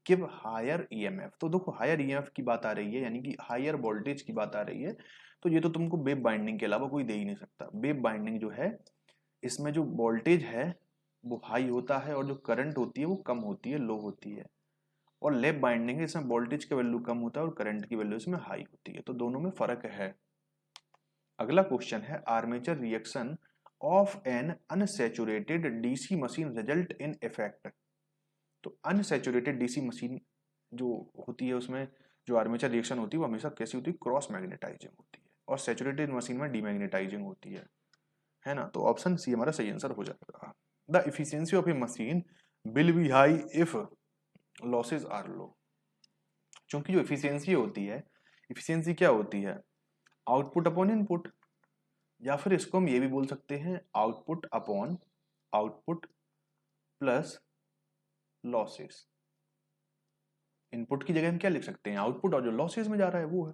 Speaker 1: give higher EMF. तो देखो हायर ईएमएफ की बात आ रही है, यानी कि हायर वोल्टेज की बात आ रही है, तो ये तो तुमको वेव बाइंडिंग के अलावा कोई दे ही नहीं सकता। वेव बाइंडिंग जो है इसमें जो वोल्टेज है वो हाई होता है और जो करंट होती है वो कम होती है, लो होती है। और लैप बाइंडिंग है, इसमें वोल्टेज का वैल्यू कम होता है और करंट की वैल्यू इसमें हाई होती है। तो दोनों में फर्क है। अगला क्वेश्चन है armature reaction of N unsaturated DC machine result in effect. तो अनसैचुरेटेड डीसी मशीन जो होती है उसमें जो आर्मेचर रिएक्शन होती है वो हमेशा कैसी होती है, क्रॉस मैग्नेटाइजिंग होती है, और सैचुरेटेड मशीन में डीमैग्नेटाइजिंग होती है ना। तो ऑप्शन सी हमारा सही आंसर हो जाएगा। The efficiency of a machine will be high if losses are low. क्योंकि जो इफिशियंसी होती है, इफिशियंसी क्या होती है, आउटपुट अपॉन इनपुट, या फिर इसको हम ये भी बोल सकते हैं output upon output plus losses. Input की जगह हम क्या लिख सकते हैं, आउटपुट, और जो लॉसेस में जा रहा है वो है।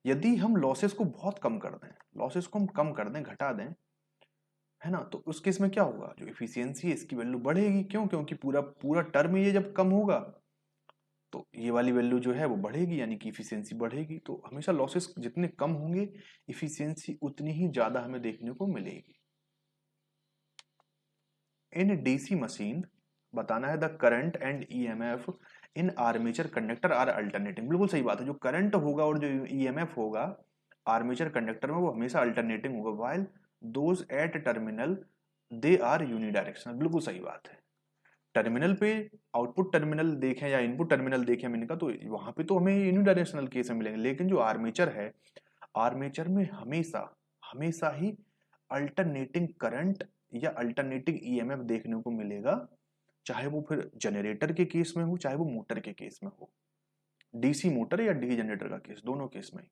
Speaker 1: यदि हम लॉसेस को बहुत कम कर दें, लॉसेस को हम कम कर दें, घटा दें, है ना, तो उस केस में क्या होगा, जो इफिशियंसी है इसकी वैल्यू बढ़ेगी। क्यों? क्योंकि पूरा पूरा टर्म ये जब कम होगा तो ये वाली वैल्यू जो है वो बढ़ेगी, यानी कि इफिशियंसी बढ़ेगी। तो हमेशा लॉसेस जितने कम होंगे इफिशियंसी उतनी ही ज्यादा हमें देखने को मिलेगी। इन डीसी मशीन बताना है the current and EMF in armature conductor are alternating. बिल्कुल सही बात है, जो करंट होगा और जो ईएमएफ होगा आर्मेचर कंडक्टर में वो हमेशा अल्टरनेटिंग होगा, while those at terminal they are unidirectional. बिल्कुल सही बात है। टर्मिनल पे आउटपुट टर्मिनल देखें या इनपुट टर्मिनल देखें मैंने कहा, तो वहां पे तो हमें यूनिडायरेक्शनल केस में मिलेंगे, लेकिन जो आर्मेचर है, आर्मेचर में हमेशा हमेशा ही अल्टरनेटिंग करंट या अल्टरनेटिंग ईएमएफ देखने को मिलेगा, चाहे वो फिर जनरेटर के केस में हो चाहे वो मोटर के केस में हो, डीसी मोटर या डीसी जनरेटर का केस, दोनों केस में।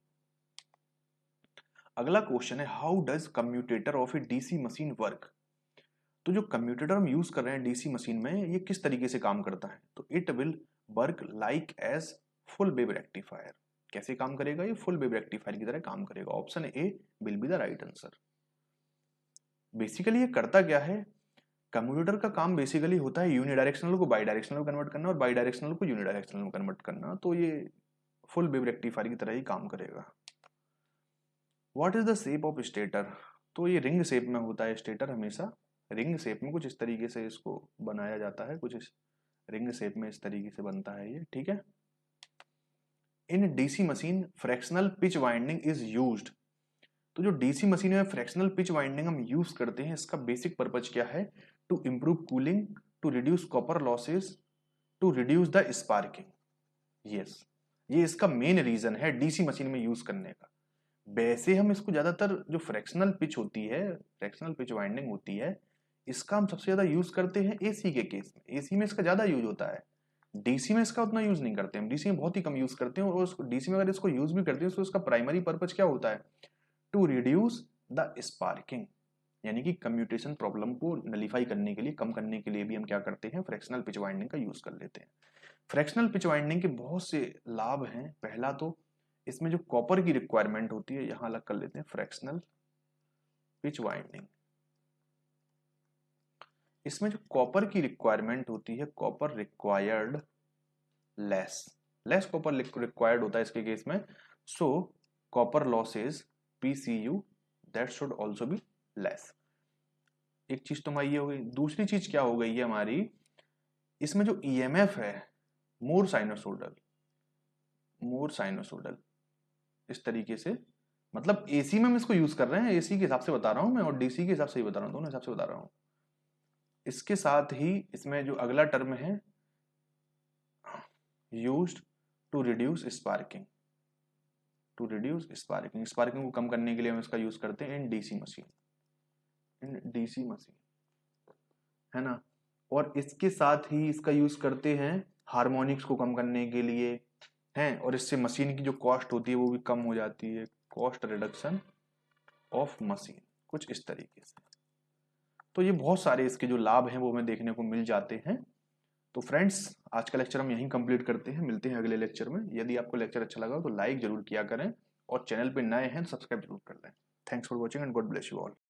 Speaker 1: अगला क्वेश्चन है how does commutator of A DC machine work. तो जो कम्यूटेटर हम यूज कर रहे हैं डीसी मशीन में ये किस तरीके से काम करता है, तो it will work like as full wave rectifier. कैसे काम करेगा, ये फुल वेव रेक्टिफायर की तरह काम करेगा। Option A will be the right answer. Basically ये करता क्या है, कम्यूटेटर का काम बेसिकली होता है यूनिडायरेक्शनल को बाई डायरेक्शनल में कन्वर्ट करना और बाई डायरेक्शनल को यूनिडायरेक्शनल में कन्वर्ट करना। तो ये फुल वेव रेक्टिफायर की तरह ही काम करेगा। What is the shape of stator. तो ये रिंग शेप में होता है स्टेटर, हमेशा रिंग शेप में कुछ इस तरीके से इसको बनाया जाता है, कुछ इस रिंग शेप में इस तरीके से बनता है ये, ठीक है। In DC machine fractional pitch winding is used. तो जो डीसी मशीन में फ्रैक्शनल पिच वाइंडिंग हम यूज करते हैं, इसका बेसिक पर्पज क्या है, to improve cooling, to reduce copper losses, to reduce the sparking. Yes, ये इसका मेन रीजन है डीसी मशीन में यूज करने का। वैसे हम इसको ज्यादातर जो फ्रैक्शनल पिच होती है, फ्रैक्शनल पिच वाइंडिंग होती है, इसका हम सबसे ज्यादा यूज करते हैं एसी के केस में। एसी में इसका ज्यादा यूज होता है, डीसी में इसका उतना यूज नहीं करते हम, डीसी में बहुत ही कम यूज करते हैं। और डीसी में अगर इसको यूज भी करते हैं तो इसका प्राइमरी पर्पज क्या होता है, टू रिड्यूस द स्पार्किंग, यानी कि कम्यूटेशन प्रॉब्लम को नलीफाई करने के लिए, कम करने के लिए भी हम क्या करते हैं, फ्रैक्शनल पिच वाइंडिंग का यूज कर लेते हैं। फ्रैक्शनल पिच वाइंडिंग के बहुत से लाभ हैं। पहला तो इसमें जो कॉपर की रिक्वायरमेंट होती है, यहां अलग कर लेते हैं फ्रैक्शनल पिच वाइंडिंग, इसमें जो कॉपर की रिक्वायरमेंट होती है, copper required less, less copper required होता है इसके केस में। सो copper losses PCU that should also be less. एक चीज तो हमारी ये हो गई। दूसरी चीज क्या हो गई है हमारी, इसमें जो ईएमएफ है मोर साइनोसोडल, मोर साइनोसोडल इस तरीके से, मतलब एसी में हम इसको यूज कर रहे हैं, एसी के हिसाब से बता रहा हूं मैं और डीसी के हिसाब से ही बता रहा हूं, दोनों हिसाब से बता रहा हूं। इसके साथ ही इसमें जो अगला टर्म है used to reduce sparking, to reduce sparking, sparking को कम करने के लिए हम इसका यूज करते हैं इन डीसी मशीन, इन डीसी मशीन, है ना। और इसके साथ ही इसका यूज करते हैं हार्मोनिक्स को कम करने के लिए, हैं, और इससे मशीन की जो कॉस्ट होती है वो भी कम हो जाती है, कॉस्ट रिडक्शन ऑफ मशीन, कुछ इस तरीके से। तो ये बहुत सारे इसके जो लाभ हैं वो हमें देखने को मिल जाते हैं। तो फ्रेंड्स आज का लेक्चर हम यहीं कंप्लीट करते हैं, मिलते हैं अगले लेक्चर में। यदि आपको लेक्चर अच्छा लगा तो लाइक जरूर किया करें और चैनल पे नए हैं तो सब्सक्राइब जरूर कर लें। Thanks for watching and God bless you all.